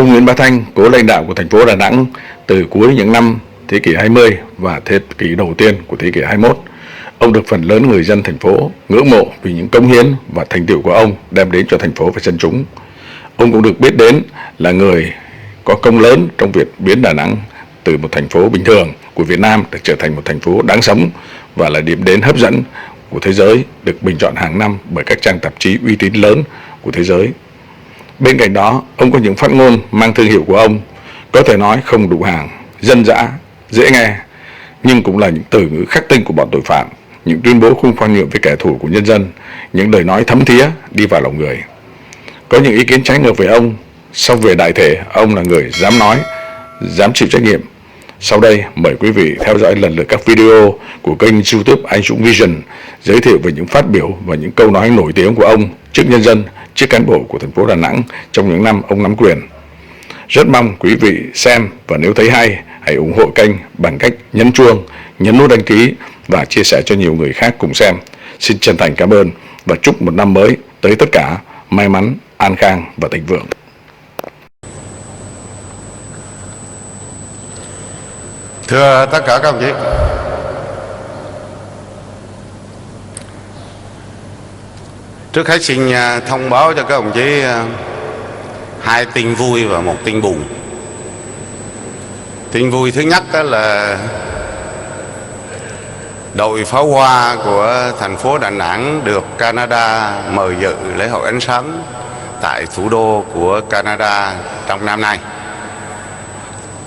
Ông Nguyễn Bá Thanh, cố lãnh đạo của thành phố Đà Nẵng từ cuối những năm thế kỷ 20 và thế kỷ đầu tiên của thế kỷ 21. Ông được phần lớn người dân thành phố ngưỡng mộ vì những cống hiến và thành tựu của ông đem đến cho thành phố và dân chúng. Ông cũng được biết đến là người có công lớn trong việc biến Đà Nẵng từ một thành phố bình thường của Việt Nam được trở thành một thành phố đáng sống và là điểm đến hấp dẫn của thế giới, được bình chọn hàng năm bởi các trang tạp chí uy tín lớn của thế giới. Bên cạnh đó, ông có những phát ngôn mang thương hiệu của ông, có thể nói không đủ hàng, dân dã, dễ nghe, nhưng cũng là những từ ngữ khắc tinh của bọn tội phạm, những tuyên bố không khoan nhượng với kẻ thù của nhân dân, những lời nói thấm thía đi vào lòng người. Có những ý kiến trái ngược về ông, song về đại thể, ông là người dám nói, dám chịu trách nhiệm. Sau đây, mời quý vị theo dõi lần lượt các video của kênh YouTube Anh Dũng Vision, giới thiệu về những phát biểu và những câu nói nổi tiếng của ông trước nhân dân, trước cán bộ của thành phố Đà Nẵng trong những năm ông nắm quyền. Rất mong quý vị xem, và nếu thấy hay, hãy ủng hộ kênh bằng cách nhấn chuông, nhấn nút đăng ký và chia sẻ cho nhiều người khác cùng xem. Xin chân thành cảm ơn và chúc một năm mới tới tất cả may mắn, an khang và thịnh vượng. Thưa tất cả các đồng chí, trước hết xin thông báo cho các đồng chí hai tin vui và một tin buồn. Tin vui thứ nhất đó là đội pháo hoa của thành phố Đà Nẵng được Canada mời dự lễ hội ánh sáng tại thủ đô của Canada trong năm nay.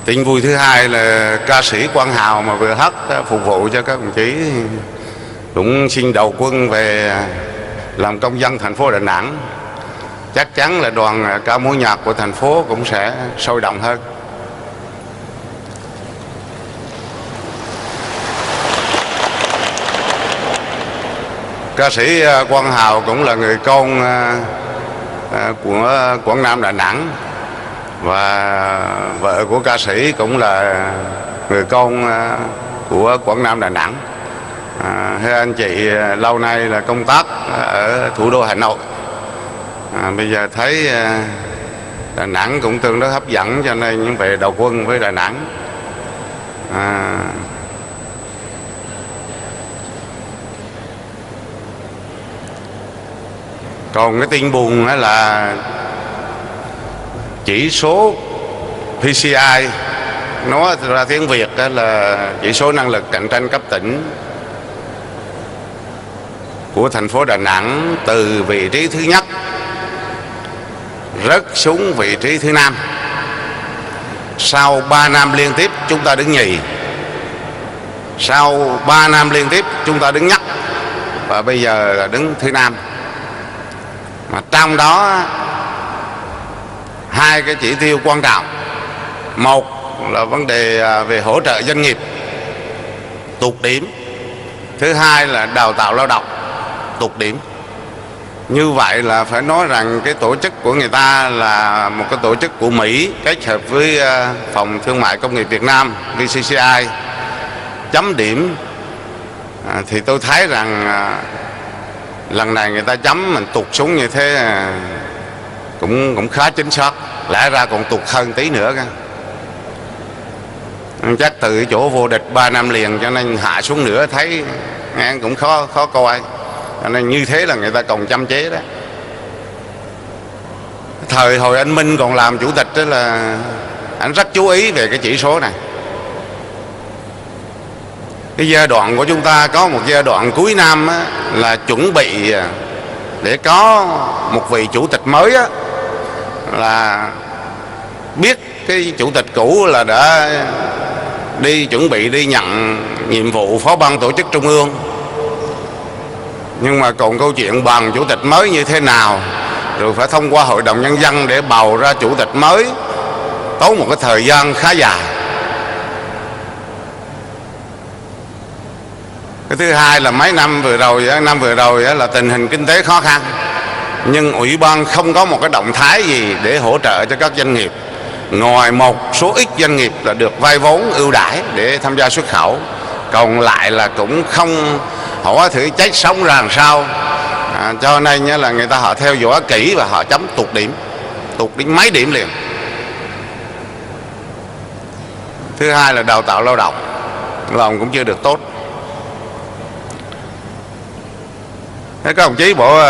Tin vui thứ hai là ca sĩ Quang Hào mà vừa hát phục vụ cho các đồng chí cũng xin đầu quân về làm công dân thành phố Đà Nẵng. Chắc chắn là đoàn ca múa nhạc của thành phố cũng sẽ sôi động hơn. Ca sĩ Quang Hào cũng là người con của Quảng Nam Đà Nẵng, và vợ của ca sĩ cũng là người con của Quảng Nam Đà Nẵng. Hai anh chị lâu nay là công tác ở thủ đô Hà Nội. Bây giờ thấy Đà Nẵng cũng tương đối hấp dẫn, cho nên những về đầu quân với Đà Nẵng. Còn cái tin buồn là chỉ số PCI, nói ra tiếng Việt là chỉ số năng lực cạnh tranh cấp tỉnh của thành phố Đà Nẵng, từ vị trí thứ nhất rớt xuống vị trí thứ 5. Sau 3 năm liên tiếp chúng ta đứng nhì, sau 3 năm liên tiếp chúng ta đứng nhất, và bây giờ là đứng thứ 5. Mà trong đó hai cái chỉ tiêu quan trọng, một là vấn đề về hỗ trợ doanh nghiệp tụt điểm, thứ hai là đào tạo lao động tụt điểm. Như vậy là phải nói rằng cái tổ chức của người ta là một cái tổ chức của Mỹ kết hợp với Phòng Thương mại Công nghiệp Việt Nam VCCI chấm điểm. Thì tôi thấy rằng lần này người ta chấm mình tụt xuống như thế cũng khá chính xác, lẽ ra còn tụt hơn tí nữa cơ. Chắc từ cái chỗ vô địch 3 năm liền cho nên hạ xuống nữa, thấy nghe cũng khó coi. Cho nên như thế là người ta còn chăm chế đó. Thời hồi anh Minh còn làm chủ tịch đó là anh rất chú ý về cái chỉ số này. Cái giai đoạn của chúng ta có một giai đoạn cuối năm á, là chuẩn bị để có một vị chủ tịch mới á, là biết cái chủ tịch cũ là đã chuẩn bị đi nhận nhiệm vụ phó ban tổ chức trung ương, nhưng mà còn câu chuyện bàn chủ tịch mới như thế nào, rồi phải thông qua hội đồng nhân dân để bầu ra chủ tịch mới, tốn một cái thời gian khá dài. Cái thứ hai là mấy năm vừa rồi là tình hình kinh tế khó khăn, nhưng ủy ban không có một cái động thái gì để hỗ trợ cho các doanh nghiệp, ngoài một số ít doanh nghiệp là được vay vốn ưu đãi để tham gia xuất khẩu, còn lại là cũng không hỏi thử chết sống ra làm sao. Cho nên là người ta họ theo dõi kỹ và họ chấm tụt điểm mấy điểm liền. Thứ hai là đào tạo lao động làm cũng chưa được tốt. Thế các đồng chí bộ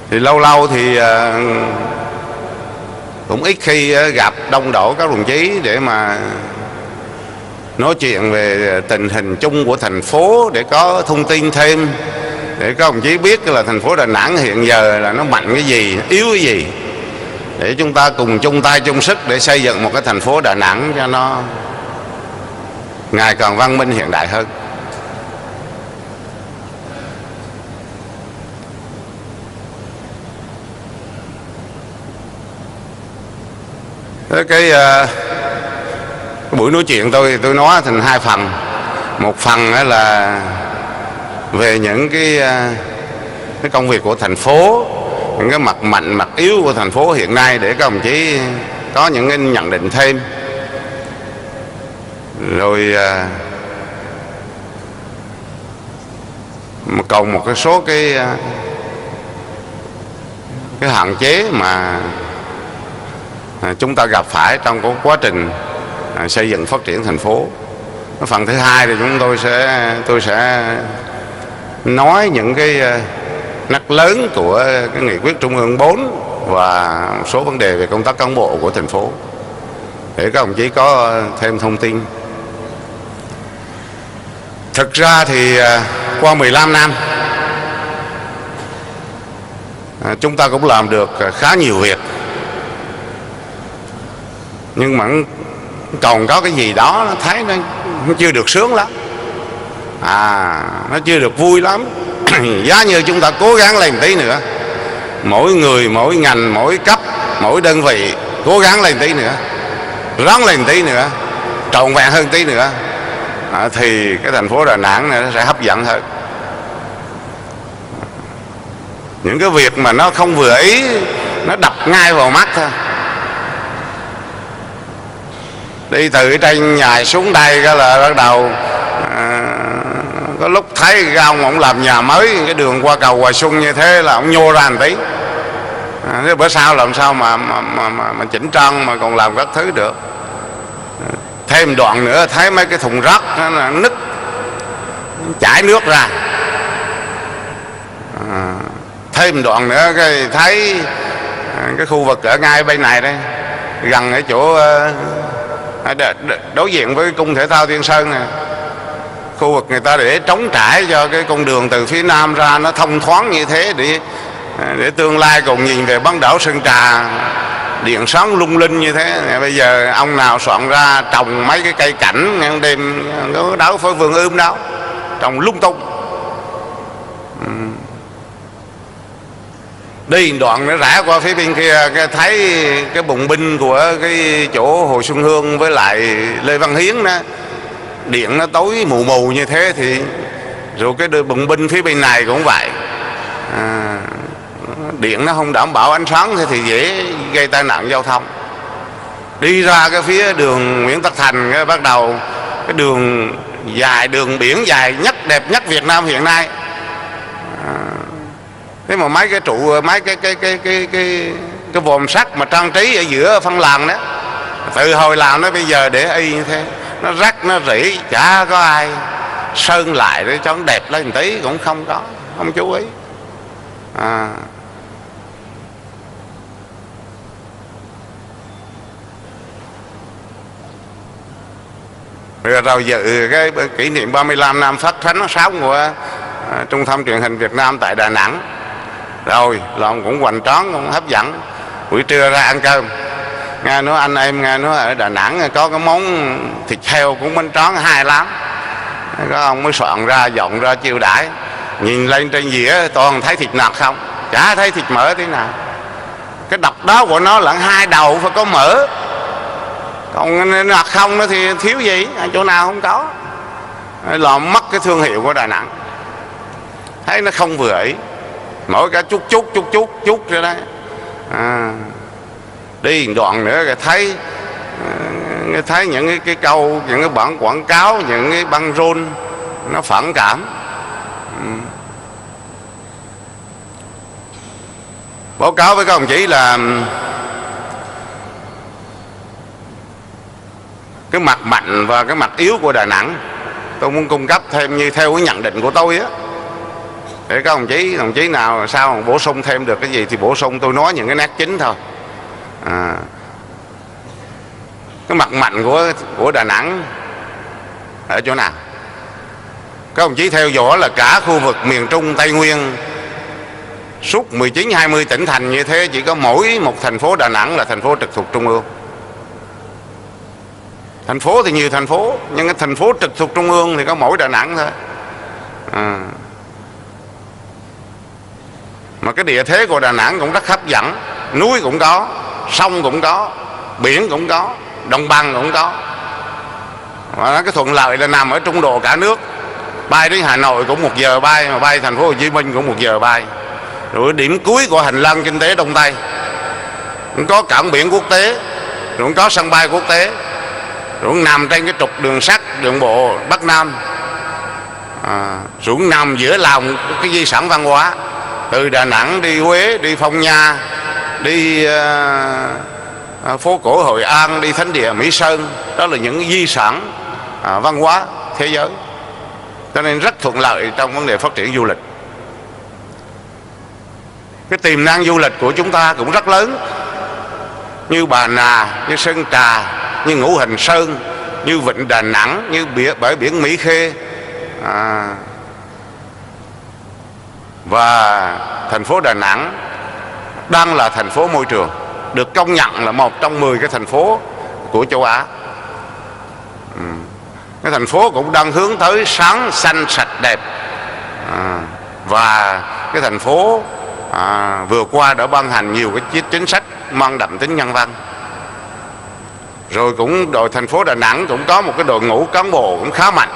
thì lâu lâu thì cũng ít khi gặp đông đảo các đồng chí để mà nói chuyện về tình hình chung của thành phố, để có thông tin thêm, để các đồng chí biết là thành phố Đà Nẵng hiện giờ là nó mạnh cái gì, yếu cái gì, để chúng ta cùng chung tay chung sức để xây dựng một cái thành phố Đà Nẵng cho nó ngày càng văn minh hiện đại hơn. Cái buổi nói chuyện tôi nói thành hai phần. Một phần là về những cái công việc của thành phố, những cái mặt mạnh mặt yếu của thành phố hiện nay, để các đồng chí có những cái nhận định thêm. Rồi còn một cái số cái hạn chế mà chúng ta gặp phải trong cái quá trình xây dựng phát triển thành phố. Phần thứ hai thì tôi sẽ nói những cái nét lớn của cái nghị quyết Trung ương 4 và một số vấn đề về công tác cán bộ của thành phố, để các đồng chí có thêm thông tin. Thực ra thì qua 15 năm chúng ta cũng làm được khá nhiều việc, nhưng mà còn có cái gì đó nó thấy nó chưa được sướng lắm, nó chưa được vui lắm. Giá như chúng ta cố gắng lên tí nữa, mỗi người, mỗi ngành, mỗi cấp, mỗi đơn vị cố gắng lên tí nữa, rắn lên tí nữa, trọn vẹn hơn tí nữa, thì cái thành phố Đà Nẵng này nó sẽ hấp dẫn hơn. Những cái việc mà nó không vừa ý nó đập ngay vào mắt thôi. Đi từ trên nhà xuống đây cái là bắt đầu có lúc thấy cái ông làm nhà mới, cái đường qua cầu Hòa Xuân như thế là ông nhô ra một tí. Thế bữa sau làm sao mà chỉnh trang mà còn làm các thứ được. Thêm đoạn nữa thấy mấy cái thùng rác nó nứt chảy nước ra. Thêm đoạn nữa cái thấy cái khu vực ở ngay bên này đây, gần ở chỗ đối diện với cung thể thao Tiên Sơn này, khu vực người ta để trống trải cho cái con đường từ phía nam ra nó thông thoáng như thế, để tương lai còn nhìn về bán đảo Sơn Trà điện sáng lung linh như thế. Bây giờ ông nào soạn ra trồng mấy cái cây cảnh đêm có đảo phải vườn ươm đâu, trồng lung tung. Đi đoạn nó rẽ qua phía bên kia cái thấy cái bùng binh của cái chỗ Hồ Xuân Hương với lại Lê Văn Hiến đó, điện nó tối mù mù như thế, thì rồi cái bùng binh phía bên này cũng vậy, điện nó không đảm bảo ánh sáng thì dễ gây tai nạn giao thông. Đi ra cái phía đường Nguyễn Tất Thành cái bắt đầu cái đường dài, đường biển dài nhất đẹp nhất Việt Nam hiện nay. Thế mà mấy cái trụ, mấy cái vòm sắt mà trang trí ở giữa phân làng đó, từ hồi làm nó bây giờ để y như thế, nó rách nó rỉ, chả có ai sơn lại để cho nó đẹp lên một tí cũng không có, không chú ý. Rồi dự cái kỷ niệm 35 năm phát sóng sóng của Trung tâm Truyền hình Việt Nam tại Đà Nẵng, rồi làm cũng hoành tráng, cũng hấp dẫn. Buổi trưa ra ăn cơm, nghe nói anh em nghe nói ở Đà Nẵng có cái món thịt heo cũng bánh tráng hay lắm. Có ông mới soạn ra dọn ra chiêu đãi, nhìn lên trên dĩa toàn thấy thịt nạc không, chả thấy thịt mỡ thế nào. Cái độc đáo của nó là hai đầu phải có mỡ, còn nạc không nó thì thiếu gì, chỗ nào không có, làm mất cái thương hiệu của Đà Nẵng. Thấy nó không vừa ý, mỗi cái chút rồi đấy. Đi đoạn nữa rồi thấy những cái câu, những cái bản quảng cáo, những cái băng rôn nó phản cảm. Báo cáo với các đồng chí là cái mặt mạnh và cái mặt yếu của Đà Nẵng. Tôi muốn cung cấp thêm như theo cái nhận định của tôi á, để các đồng chí nào sao bổ sung thêm được cái gì thì bổ sung, tôi nói những cái nét chính thôi. Cái mặt mạnh của Đà Nẵng ở chỗ nào? Các đồng chí theo dõi là cả khu vực miền Trung, Tây Nguyên, suốt 19-20 tỉnh thành như thế, chỉ có mỗi một thành phố Đà Nẵng là thành phố trực thuộc Trung ương. Thành phố thì nhiều thành phố, nhưng cái thành phố trực thuộc Trung ương thì có mỗi Đà Nẵng thôi. Mà cái địa thế của Đà Nẵng cũng rất hấp dẫn. Núi cũng có, sông cũng có, biển cũng có, đồng bằng cũng có. Và cái thuận lợi là nằm ở trung độ cả nước. Bay đến Hà Nội cũng 1 giờ bay, mà bay thành phố Hồ Chí Minh cũng 1 giờ bay. Rồi điểm cuối của hành lang kinh tế Đông Tây cũng có cảng biển quốc tế, rồi cũng có sân bay quốc tế, rồi cũng nằm trên cái trục đường sắt, đường bộ Bắc Nam, rồi cũng nằm giữa lòng cái di sản văn hóa. Từ Đà Nẵng đi Huế, đi Phong Nha, đi phố cổ Hội An, đi thánh địa Mỹ Sơn, đó là những di sản văn hóa thế giới, cho nên rất thuận lợi trong vấn đề phát triển du lịch. Cái tiềm năng du lịch của chúng ta cũng rất lớn, như Bà Nà, như Sơn Trà, như Ngũ Hành Sơn, như Vịnh Đà Nẵng, như bãi biển Mỹ Khê, và thành phố Đà Nẵng đang là thành phố môi trường, được công nhận là một trong 10 cái thành phố của châu Á. Cái thành phố cũng đang hướng tới sáng, xanh, sạch, đẹp. Và cái thành phố vừa qua đã ban hành nhiều cái chính sách mang đậm tính nhân văn. Rồi cũng thành phố Đà Nẵng cũng có một cái đội ngũ cán bộ cũng khá mạnh.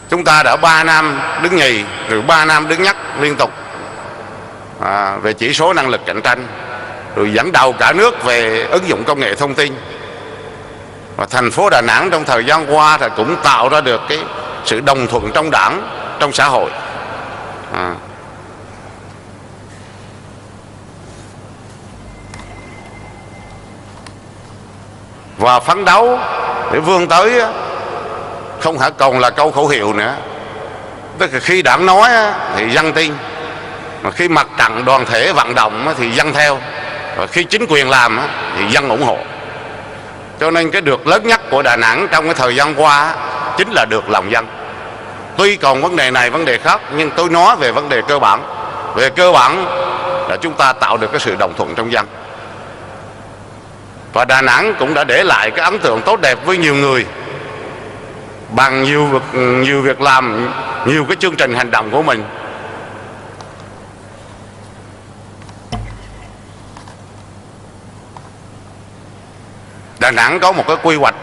Chúng ta đã 3 năm đứng nhì, rồi 3 năm đứng nhất liên tục về chỉ số năng lực cạnh tranh, rồi dẫn đầu cả nước về ứng dụng công nghệ thông tin. Và thành phố Đà Nẵng trong thời gian qua thì cũng tạo ra được cái sự đồng thuận trong đảng, trong xã hội. Và phấn đấu để vươn tới không phải còn là câu khẩu hiệu nữa. Tức là khi đảng nói thì dân tin, mà khi mặt trận đoàn thể vận động thì dân theo, và khi chính quyền làm thì dân ủng hộ. Cho nên cái được lớn nhất của Đà Nẵng trong cái thời gian qua chính là được lòng dân. Tuy còn vấn đề này vấn đề khác, nhưng tôi nói về vấn đề cơ bản. Về cơ bản là chúng ta tạo được cái sự đồng thuận trong dân. Và Đà Nẵng cũng đã để lại cái ấn tượng tốt đẹp với nhiều người bằng nhiều việc làm, nhiều cái chương trình hành động của mình. Đà Nẵng có một cái quy hoạch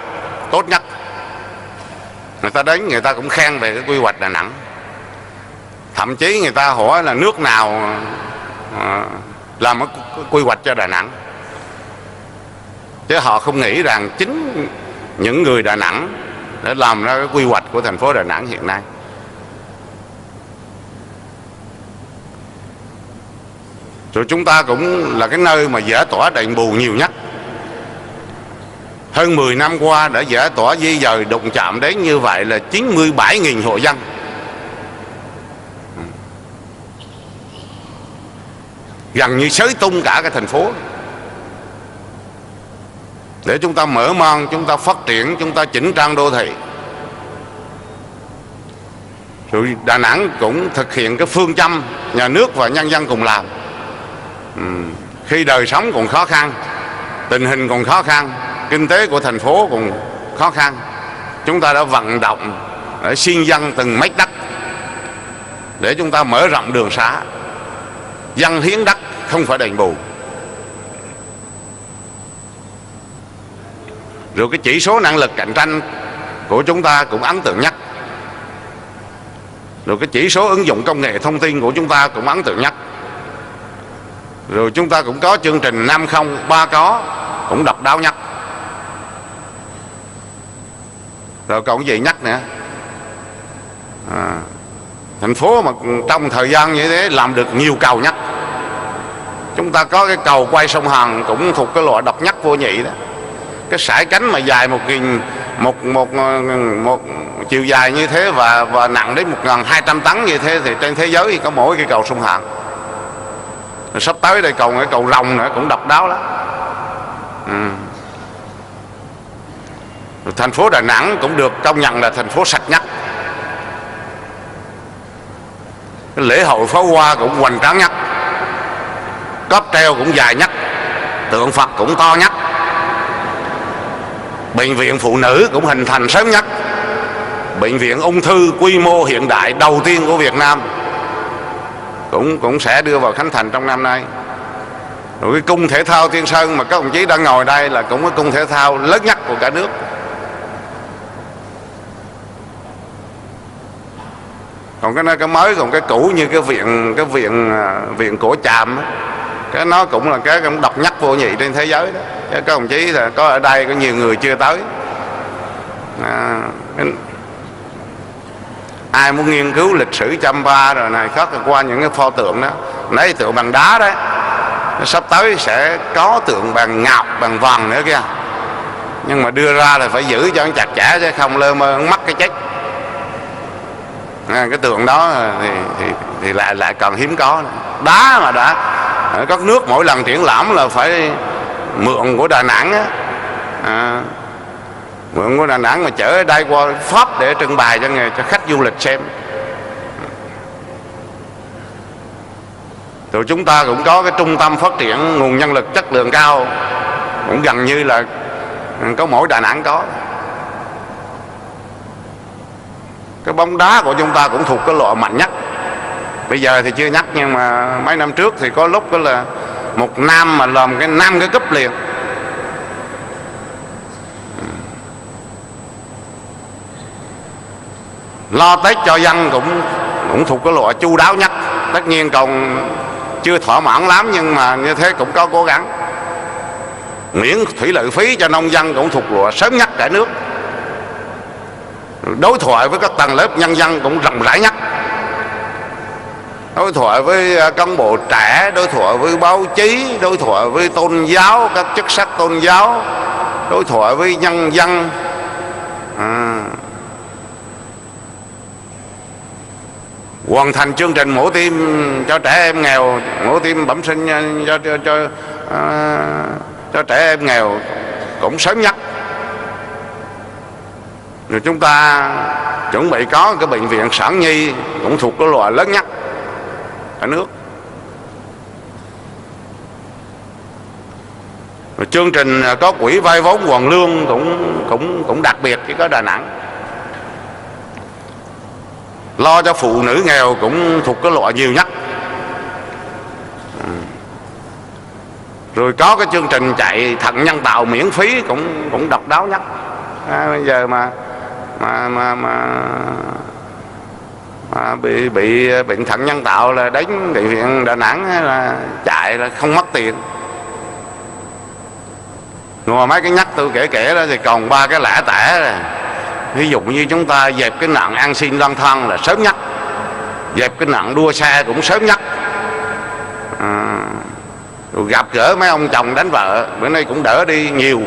tốt nhất. Người ta đến người ta cũng khen về cái quy hoạch Đà Nẵng. Thậm chí người ta hỏi là nước nào làm cái quy hoạch cho Đà Nẵng. Chứ họ không nghĩ rằng chính những người Đà Nẵng để làm ra cái quy hoạch của thành phố Đà Nẵng hiện nay. Rồi chúng ta cũng là cái nơi mà giải tỏa đền bù nhiều nhất. Hơn 10 năm qua đã giải tỏa di dời đụng chạm đến như vậy là 97.000 hộ dân. Gần như xới tung cả cái thành phố. Để chúng ta mở mang, chúng ta phát triển, chúng ta chỉnh trang đô thị. Rồi Đà Nẵng cũng thực hiện cái phương châm nhà nước và nhân dân cùng làm. Khi đời sống còn khó khăn, tình hình còn khó khăn, kinh tế của thành phố còn khó khăn, chúng ta đã vận động để xin dân từng mét đất để chúng ta mở rộng đường xá. Dân hiến đất không phải đền bù. Rồi cái chỉ số năng lực cạnh tranh của chúng ta cũng ấn tượng nhất. Rồi cái chỉ số ứng dụng công nghệ thông tin của chúng ta cũng ấn tượng nhất. Rồi chúng ta cũng có chương trình 50, 3 có cũng độc đáo nhất. Rồi còn gì nhắc nữa? Thành phố mà trong thời gian như thế làm được nhiều cầu nhất. Chúng ta có cái cầu quay sông Hàn cũng thuộc cái loại độc nhất vô nhị đó. Cái sải cánh mà dài một chiều dài như thế và nặng đến 1.200 tấn như thế thì trên thế giới thì có mỗi cái cầu sông Hàn. Rồi sắp tới đây còn cái cầu Rồng nữa cũng độc đáo lắm. Rồi thành phố Đà Nẵng cũng được công nhận là thành phố sạch nhất. Cái lễ hội pháo hoa cũng hoành tráng nhất, cáp treo cũng dài nhất, tượng Phật cũng to nhất, bệnh viện phụ nữ cũng hình thành sớm nhất, bệnh viện ung thư quy mô hiện đại đầu tiên của Việt Nam cũng sẽ đưa vào khánh thành trong năm nay. Rồi cái cung thể thao Tiên Sơn mà các đồng chí đang ngồi đây là cũng cái cung thể thao lớn nhất của cả nước. Còn cái mới, còn cái cũ như cái viện Cổ Tràm, cái nó cũng là cái cũng độc nhất vô nhị trên thế giới đó. Các đồng chí là có ở đây có nhiều người chưa tới. Ai muốn nghiên cứu lịch sử Champa rồi này khác qua những cái pho tượng đó, lấy tượng bằng đá đấy, sắp tới sẽ có tượng bằng ngọc, bằng vàng nữa kìa. Nhưng mà đưa ra là phải giữ cho nó chặt chẽ chứ không lơ mơ mất cái chết. Cái tượng đó thì lại còn hiếm có. Đá mà đã ở các nước mỗi lần triển lãm là phải mượn của Đà Nẵng á, mượn của Đà Nẵng mà chở ở đây qua Pháp để trưng bày cho khách du lịch xem. Rồi chúng ta cũng có cái trung tâm phát triển nguồn nhân lực chất lượng cao, cũng gần như là có mỗi Đà Nẵng có. Cái bóng đá của chúng ta cũng thuộc cái loại mạnh nhất. Bây giờ thì chưa nhắc, nhưng mà mấy năm trước thì có lúc đó là một năm mà làm cái 5 cái cúp liền. Lo Tết cho dân cũng thuộc cái loại chu đáo nhất. Tất nhiên còn chưa thỏa mãn lắm, nhưng mà như thế cũng có cố gắng. Miễn thủy lợi phí cho nông dân cũng thuộc loại sớm nhất cả nước. Đối thoại với các tầng lớp nhân dân cũng rộng rãi nhất. Đối thoại với cán bộ trẻ, đối thoại với báo chí, đối thoại với tôn giáo, các chức sắc tôn giáo, đối thoại với nhân dân. Hoàn thành chương trình mổ tim cho trẻ em nghèo, mổ tim bẩm sinh cho trẻ em nghèo cũng sớm nhất. Rồi chúng ta chuẩn bị có cái bệnh viện sản nhi cũng thuộc cái loại lớn nhất cả nước. Rồi chương trình có quỹ vay vốn hoàn lương cũng đặc biệt chỉ có Đà Nẵng. Lo cho phụ nữ nghèo cũng thuộc cái loại nhiều nhất. Rồi có cái chương trình chạy thận nhân tạo miễn phí cũng độc đáo nhất. Bây giờ mà bị bệnh thận nhân tạo là đến bệnh viện Đà Nẵng là chạy là không mất tiền. Ngoài mấy cái nhắc tôi kể đó thì còn 3 cái lẻ tẻ này. Ví dụ như chúng ta dẹp cái nạn ăn xin lang thang là sớm nhất, dẹp cái nạn đua xe cũng sớm nhất. Rồi gặp gỡ mấy ông chồng đánh vợ bữa nay cũng đỡ đi nhiều.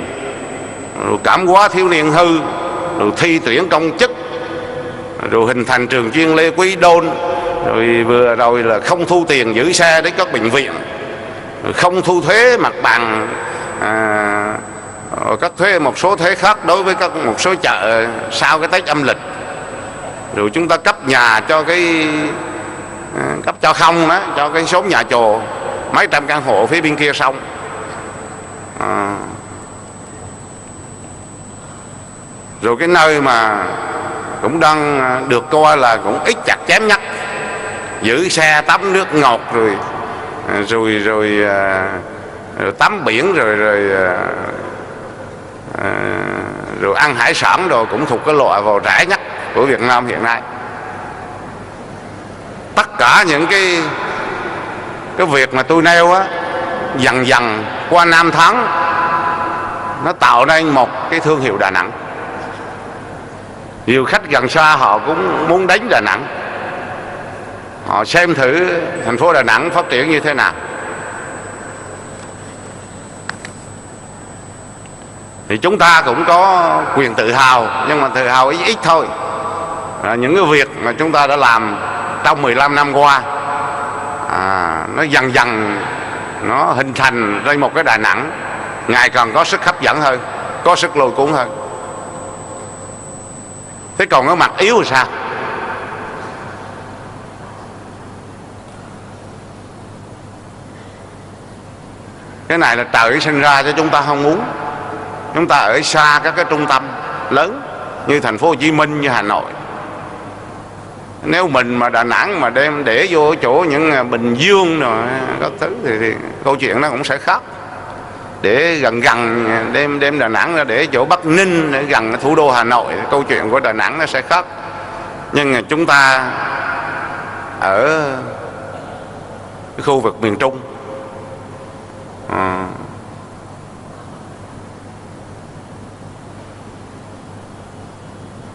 Rồi cảm hóa thiếu niên hư, rồi thi tuyển công chức, rồi hình thành trường chuyên Lê Quý Đôn, rồi vừa rồi là không thu tiền giữ xe đến các bệnh viện, rồi không thu thuế mặt bằng, các thuế một số thuế khác đối với một số chợ sau cái Tết âm lịch. Rồi chúng ta cấp nhà cho cấp cho không đó, cho cái số nhà chồ mấy trăm căn hộ phía bên kia sông. Rồi cái nơi mà cũng đang được coi là cũng ít chặt chém nhất, giữ xe tắm nước ngọt rồi tắm biển rồi ăn hải sản rồi cũng thuộc cái loại vào rẻ nhất của Việt Nam hiện nay. Tất cả những cái việc mà tôi nêu á, dần dần qua năm tháng nó tạo nên một cái thương hiệu Đà Nẵng. Nhiều khách gần xa họ cũng muốn đến Đà Nẵng, họ xem thử thành phố Đà Nẵng phát triển như thế nào. thì chúng ta cũng có quyền tự hào, nhưng mà tự hào ít ít thôi. Những cái việc mà chúng ta đã làm trong 15 năm qua, nó dần dần nó hình thành ra một cái Đà Nẵng ngày càng có sức hấp dẫn hơn, có sức lôi cuốn hơn. Thế còn cái mặt yếu thì sao? Cái này là trời sinh ra cho chúng ta không muốn. Chúng ta ở xa các cái trung tâm lớn như thành phố Hồ Chí Minh, như Hà Nội. Nếu mình mà Đà Nẵng mà đem để vô chỗ những Bình Dương rồi các thứ thì câu chuyện nó cũng sẽ khác. Để gần đem Đà Nẵng ra để chỗ Bắc Ninh, để gần thủ đô Hà Nội, câu chuyện của Đà Nẵng nó sẽ khác. Nhưng mà chúng ta ở cái khu vực miền Trung,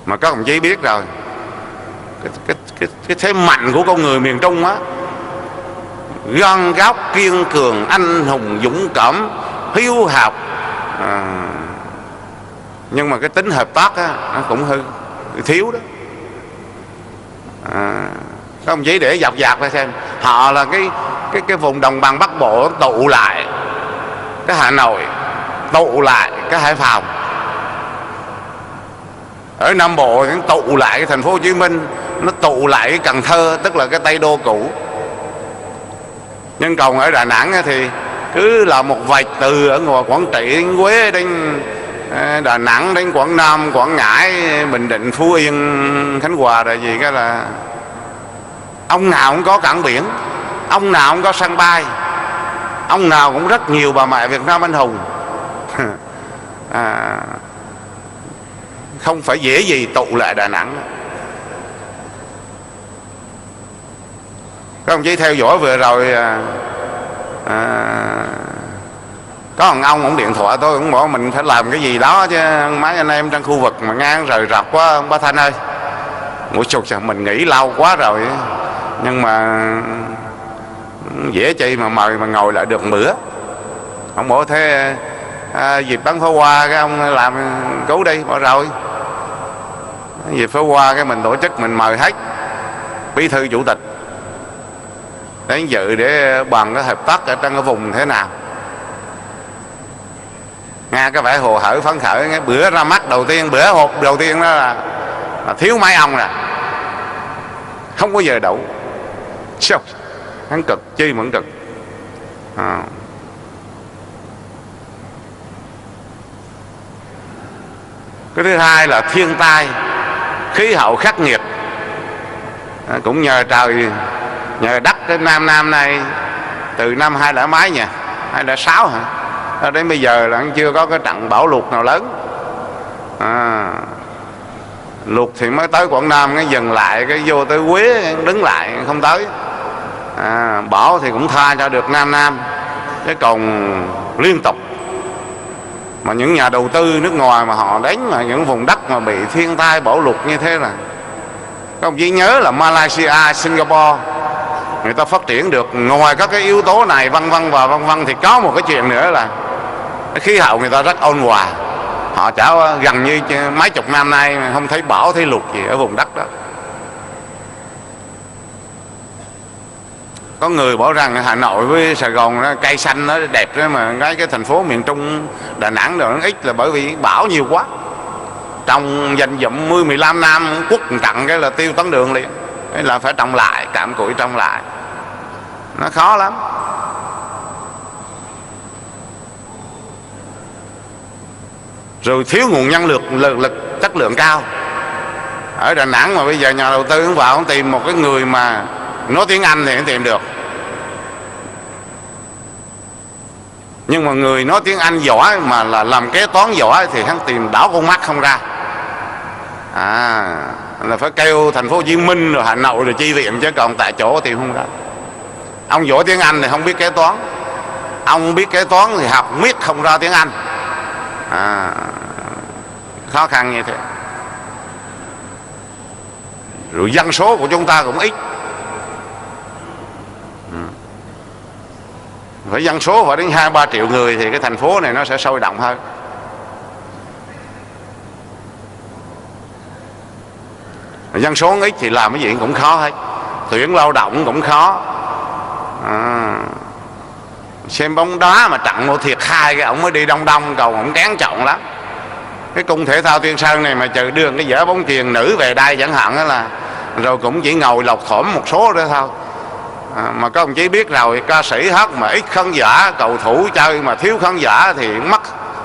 mà các đồng chí biết rồi, cái thế mạnh của con người miền Trung á, gan góc, kiên cường, anh hùng, dũng cảm, hiếu học, nhưng mà cái tính hợp tác á, nó cũng hơi thiếu đó. Các đồng chí để dọc ra xem, họ là cái vùng đồng bằng Bắc Bộ tụ lại cái Hà Nội, tụ lại cái Hải Phòng, ở Nam Bộ nó tụ lại cái thành phố Hồ Chí Minh, nó tụ lại cái Cần Thơ, tức là cái Tây Đô cũ. Nhưng còn ở Đà Nẵng thì cứ là một vạch từ ở ngoài Quảng Trị đến Huế đến Đà Nẵng đến Quảng Nam, Quảng Ngãi, Bình Định, Phú Yên, Khánh Hòa là gì, cái là ông nào cũng có cảng biển, ông nào cũng có sân bay, ông nào cũng rất nhiều bà mẹ Việt Nam anh hùng. Không phải dễ gì tụ lại Đà Nẵng. Các ông chí theo dõi vừa rồi, có ông điện thoại tôi cũng bảo mình phải làm cái gì đó chứ, mấy anh em trong khu vực mà ngang rời rạc quá ông bá Thanh ơi. Ủa chục mình nghĩ lâu quá rồi, nhưng mà dễ chi mà mời mà ngồi lại được bữa. Ông bảo thế dịp bắn pháo hoa cái ông làm cứu đi. Bảo rồi, dịp pháo hoa cái mình tổ chức, mình mời hết bí thư chủ tịch đến dự để bàn cái hợp tác ở trong cái vùng thế nào. Nghe cái vẻ hồ hởi phấn khởi. Cái bữa ra mắt đầu tiên, bữa hộp đầu tiên đó là thiếu mấy ông nè, không có giờ đủ. Sao hắn cực chi mà hắn cực. Cái thứ hai là thiên tai, khí hậu khắc nghiệt. Cũng nhờ trời nhờ đất cái Nam này từ năm 2000 mấy nha, 2006 hả, đến bây giờ là chưa có cái trận bão lụt nào lớn. Lụt thì mới tới Quảng Nam cái dừng lại, cái vô tới Huế đứng lại không tới. Bão thì cũng tha cho được Nam, chứ còn liên tục. Mà những nhà đầu tư nước ngoài mà họ đánh mà những vùng đất mà bị thiên tai bão lụt như thế là, các ông chỉ nhớ là Malaysia, Singapore người ta phát triển được, ngoài các cái yếu tố này vân vân thì có một cái chuyện nữa là cái khí hậu người ta rất ôn hòa. Họ chả gần như mấy chục năm nay không thấy bão thấy lụt gì ở vùng đất đó. Có người bảo rằng Hà Nội với Sài Gòn nó cây xanh nó đẹp đó, mà cái thành phố miền Trung Đà Nẵng rồi nó ít là bởi vì bão nhiều quá. Trồng dành dụm 10-15 năm quất trận cái là tiêu tấn đường liền. Thế là phải trồng lại, cạm cụi trồng lại. Nó khó lắm. Rồi thiếu nguồn nhân lực chất lượng cao. Ở Đà Nẵng mà bây giờ nhà đầu tư không vào không tìm một cái người mà nói tiếng Anh thì không tìm được. Nhưng mà người nói tiếng Anh giỏi mà là làm kế toán giỏi thì hắn tìm đảo con mắt không ra. Là phải kêu thành phố Hồ Chí Minh rồi Hà Nội rồi chi viện, chứ còn tại chỗ tìm không ra. Ông giỏi tiếng Anh thì không biết kế toán, ông biết kế toán thì học miết không ra tiếng Anh. Khó khăn như thế. Rồi dân số của chúng ta cũng ít. Phải dân số phải đến 2-3 triệu người thì cái thành phố này nó sẽ sôi động hơn. Dân số ít thì làm cái gì cũng khó hết, tuyển lao động cũng khó. Xem bóng đá mà trận một thiệt hai cái ổng mới đi đông đông, cầu ổng kén chọn lắm. Cái cung thể thao Tiên Sơn này mà chờ đường cái dở bóng chuyền nữ về đây chẳng hạn đó là rồi cũng chỉ ngồi lọc thỏm một số đó thôi. Mà các ông chí biết rồi, ca sĩ hát mà ít khán giả, cầu thủ chơi mà thiếu khán giả thì mất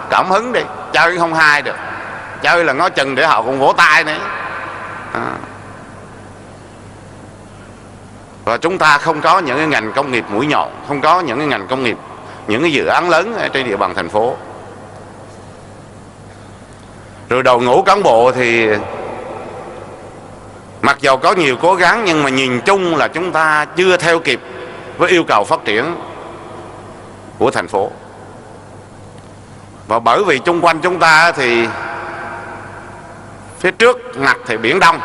cảm hứng đi, chơi không hay được. Chơi là ngó chừng để họ cũng vỗ tay nữa. Và chúng ta không có những cái ngành công nghiệp mũi nhọn, không có những cái ngành công nghiệp, những cái dự án lớn ở trên địa bàn thành phố. Rồi đội ngũ cán bộ thì mặc dù có nhiều cố gắng nhưng mà nhìn chung là chúng ta chưa theo kịp với yêu cầu phát triển của thành phố. Và bởi vì chung quanh chúng ta thì phía trước mặt thì biển Đông,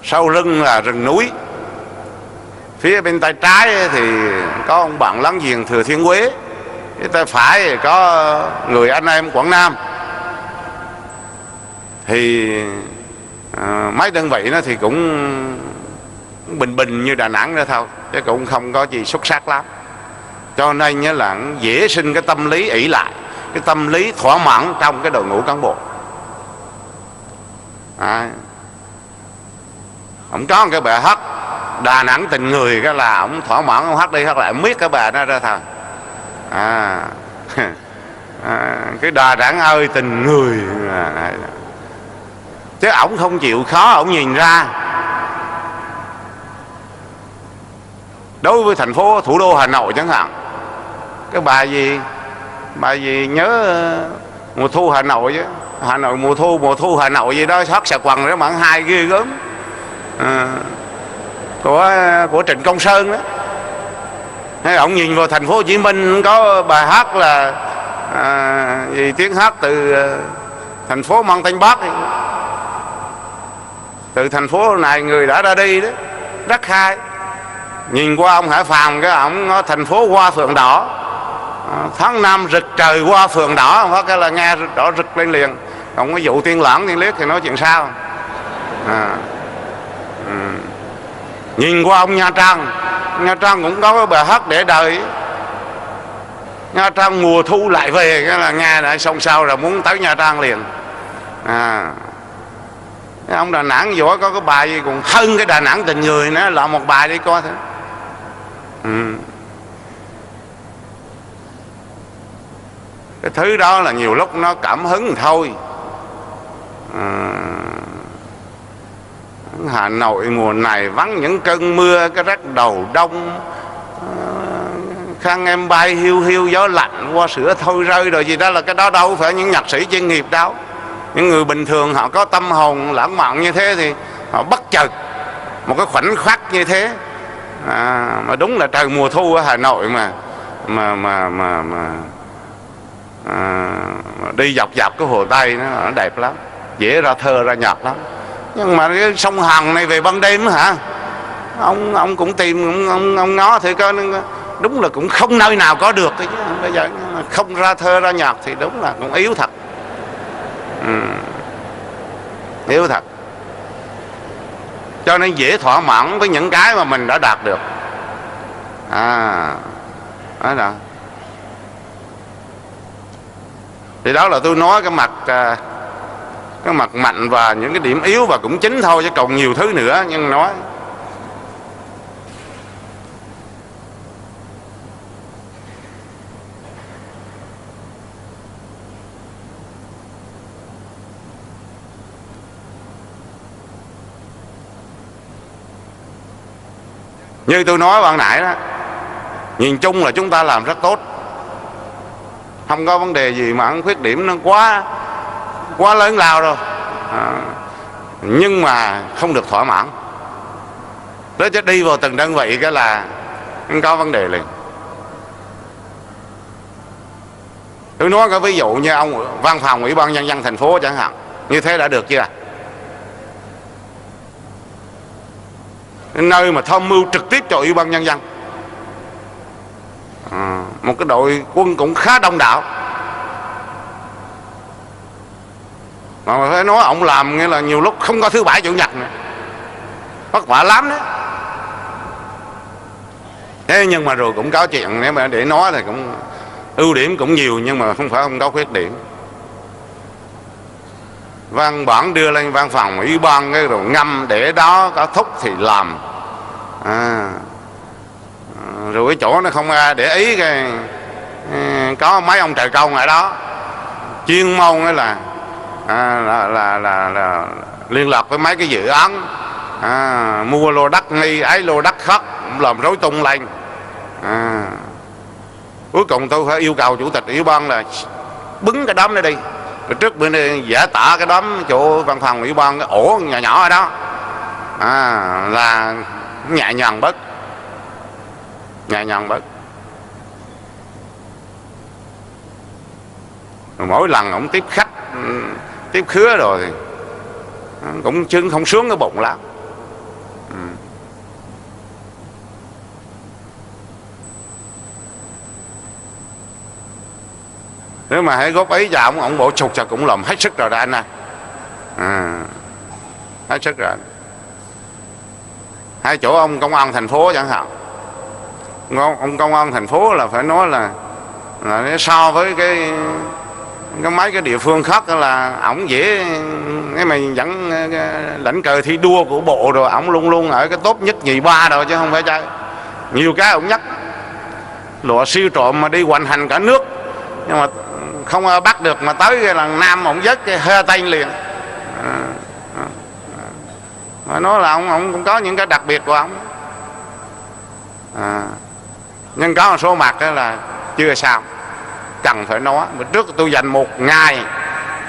sau lưng là rừng núi, phía bên tay trái thì có ông bạn láng giềng Thừa Thiên Huế, phía tay phải thì có người anh em Quảng Nam. Thì mấy đơn vị nó thì cũng bình bình như Đà Nẵng đó thôi, chứ cũng không có gì xuất sắc lắm. Cho nên là dễ sinh cái tâm lý ỷ lại, cái tâm lý thỏa mãn trong cái đội ngũ cán bộ. Ông có một cái bài hát Đà Nẵng tình người, cái là ông thỏa mãn, ông hát đi hát lại miết cái bài đó ra thôi. Cái Đà Nẵng ơi tình người. Chứ ổng không chịu khó, ổng nhìn ra. Đối với thành phố thủ đô Hà Nội chẳng hạn, cái bài gì nhớ mùa thu Hà Nội chứ, Hà Nội mùa thu Hà Nội gì đó, hát xà quần đó mà hai ghê gớm. Của Trịnh Công Sơn đó. Hay ông nhìn vào thành phố Hồ Chí Minh có bài hát là tiếng hát từ thành phố mang tên Bác, từ thành phố này người đã ra đi đó, rất hay. Nhìn qua ông Hải Phòng cái ông có thành phố hoa phượng đỏ, tháng năm rực trời hoa phượng đỏ, ông có cái là nghe đỏ rực lên liền. Còn cái vụ tiên lãng tiên liếc thì nói chuyện sao. Nhìn qua ông Nha Trang cũng có cái bài hát để đời. Nha Trang mùa thu lại về, cái là nghe lại xong sau là muốn tới Nha Trang liền. Cái ông Đà Nẵng võ có cái bài gì còn hơn cái Đà Nẵng tình người nữa, là một bài đi coi thôi. Cái thứ đó là nhiều lúc nó cảm hứng thôi. Hà Nội mùa này vắng những cơn mưa, cái rắc đầu đông, khăn em bay hiu hiu gió lạnh, hoa sữa thôi rơi rồi gì đó, là cái đó đâu phải những nhạc sĩ chuyên nghiệp đâu. Những người bình thường họ có tâm hồn lãng mạn như thế thì họ bất chợt một cái khoảnh khắc như thế. Mà đúng là trời mùa thu ở Hà Nội mà đi dọc dọc cái hồ Tây nó đẹp lắm, dễ ra thơ ra nhạc lắm. Nhưng mà cái sông Hằng này về ban đêm hả, ông cũng tìm, ông ngó thì coi, đúng là cũng không nơi nào có được chứ. Bây giờ không ra thơ ra nhạc thì đúng là cũng yếu thật. Yếu thật. Cho nên dễ thỏa mãn với những cái mà mình đã đạt được. Đó là. Thì đó là tôi nói cái mặt mạnh và những cái điểm yếu và cũng chính thôi, chứ còn nhiều thứ nữa. Nhưng nói như tôi nói ban nãy đó, nhìn chung là chúng ta làm rất tốt, không có vấn đề gì mà khuyết điểm nó quá lớn lao rồi. Nhưng mà không được thỏa mãn. Đó, chứ đi vào từng đơn vị cái là có vấn đề liền. Tôi nói cái ví dụ như ông văn phòng Ủy ban Nhân dân thành phố chẳng hạn, như thế đã được chưa? Nơi mà tham mưu trực tiếp cho Ủy ban Nhân dân, một cái đội quân cũng khá đông đảo, mà phải nói ông làm nghĩa là nhiều lúc không có thứ bảy chủ nhật nữa, vất vả lắm đấy. Thế nhưng mà rồi cũng có chuyện, nếu mà để nói thì cũng ưu điểm cũng nhiều, nhưng mà không phải không có khuyết điểm. Văn bản đưa lên văn phòng ủy ban cái rồi ngâm để đó, có thúc thì làm. Rồi cái chỗ nó không ai để ý, cái có mấy ông trời công ở đó chuyên môn ấy là liên lạc với mấy cái dự án mua lô đất nghi ấy lô đất khác, làm rối tung lên. Cuối cùng tôi phải yêu cầu chủ tịch ủy ban là bứng cái đám này đi. Rồi trước bữa nay giả tả cái đám chỗ văn phòng ủy ban, cái ổ nhỏ nhỏ ở đó là nhẹ nhàng bớt, nhẹ nhàng bớt. Rồi mỗi lần ông tiếp khách tiếp khứa rồi thì cũng chứ không sướng cái bụng lắm. Nếu mà hãy góp ý cho ông bổ sung cho cũng làm hết sức rồi đó anh ơi. Hết sức rồi. Hai chỗ ông công an thành phố chẳng hạn, ông công an thành phố là phải nói là so với cái mấy cái địa phương khác là ổng dễ, cái mà dẫn lãnh cờ thi đua của bộ rồi ổng luôn luôn ở cái top nhất nhì ba rồi, chứ không phải chơi. Nhiều cái ổng nhắc lụa siêu trộm mà đi hoành hành cả nước, nhưng mà không bắt được, mà tới cái lần Nam ổng dứt cái hơ tay liền. Mà nói là ông cũng có những cái đặc biệt của ông. Nhưng có một số mặt đó là chưa sao, cần phải nói. Mà trước tôi dành một ngày,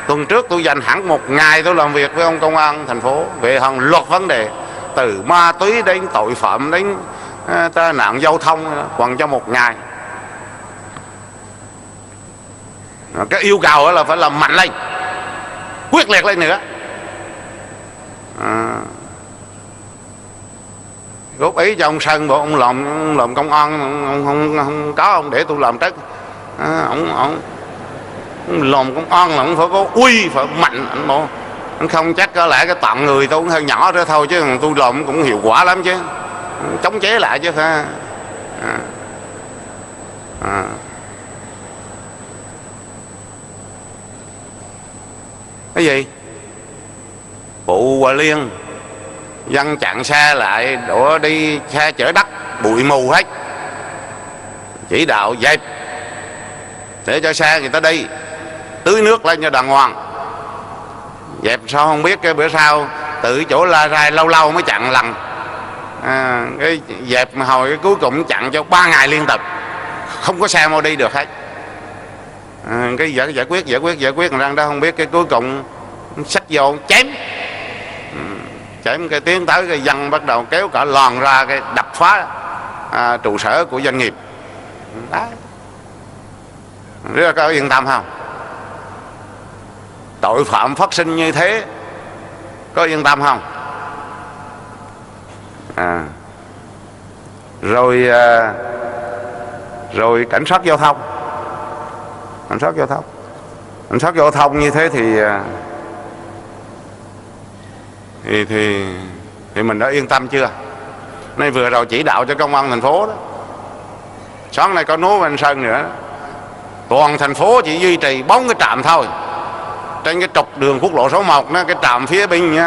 tuần trước tôi dành hẳn một ngày tôi làm việc với ông công an thành phố về hàng loạt vấn đề, từ ma túy đến tội phạm đến tai nạn giao thông, còn cho một ngày. Cái yêu cầu là phải làm mạnh lên, quyết liệt lên nữa. Góp ý cho ông Sơn, bộ ông làm công an, ông không có ông để tôi làm trước. Ông làm công an là ông phải có uy, phải mạnh. Anh không chắc có lẽ cái tặng người tôi cũng hơi nhỏ đó thôi, chứ tôi làm cũng hiệu quả lắm chứ, chống chế lại chứ phải. Cái gì Bộ Hòa Liên dân chặn xe lại, đổ đi xe chở đất bụi mù hết, chỉ đạo dẹp để cho xe người ta đi, tưới nước lên cho đàng hoàng. Dẹp sao không biết, cái bữa sau tự chỗ la rai lâu lâu mới chặn lần. Cái dẹp mà hồi cái cuối cùng chặn cho 3 ngày liên tục, không có xe mau đi được hết. Cái giải quyết rằng đó không biết, cái cuối cùng xách vô chém cái tiến tới, cái dân bắt đầu kéo cả lòn ra, cái đập phá trụ sở của doanh nghiệp. Đấy, rất có yên tâm không? Tội phạm phát sinh như thế có yên tâm không? Rồi cảnh sát giao thông, cảnh sát giao thông như thế thì mình đã yên tâm chưa? Nay vừa rồi chỉ đạo cho công an thành phố đó, sáng nay có nói với anh Sơn nữa, toàn thành phố chỉ duy trì 4 cái trạm thôi. Trên cái trục đường quốc lộ số 1 đó, cái trạm phía bên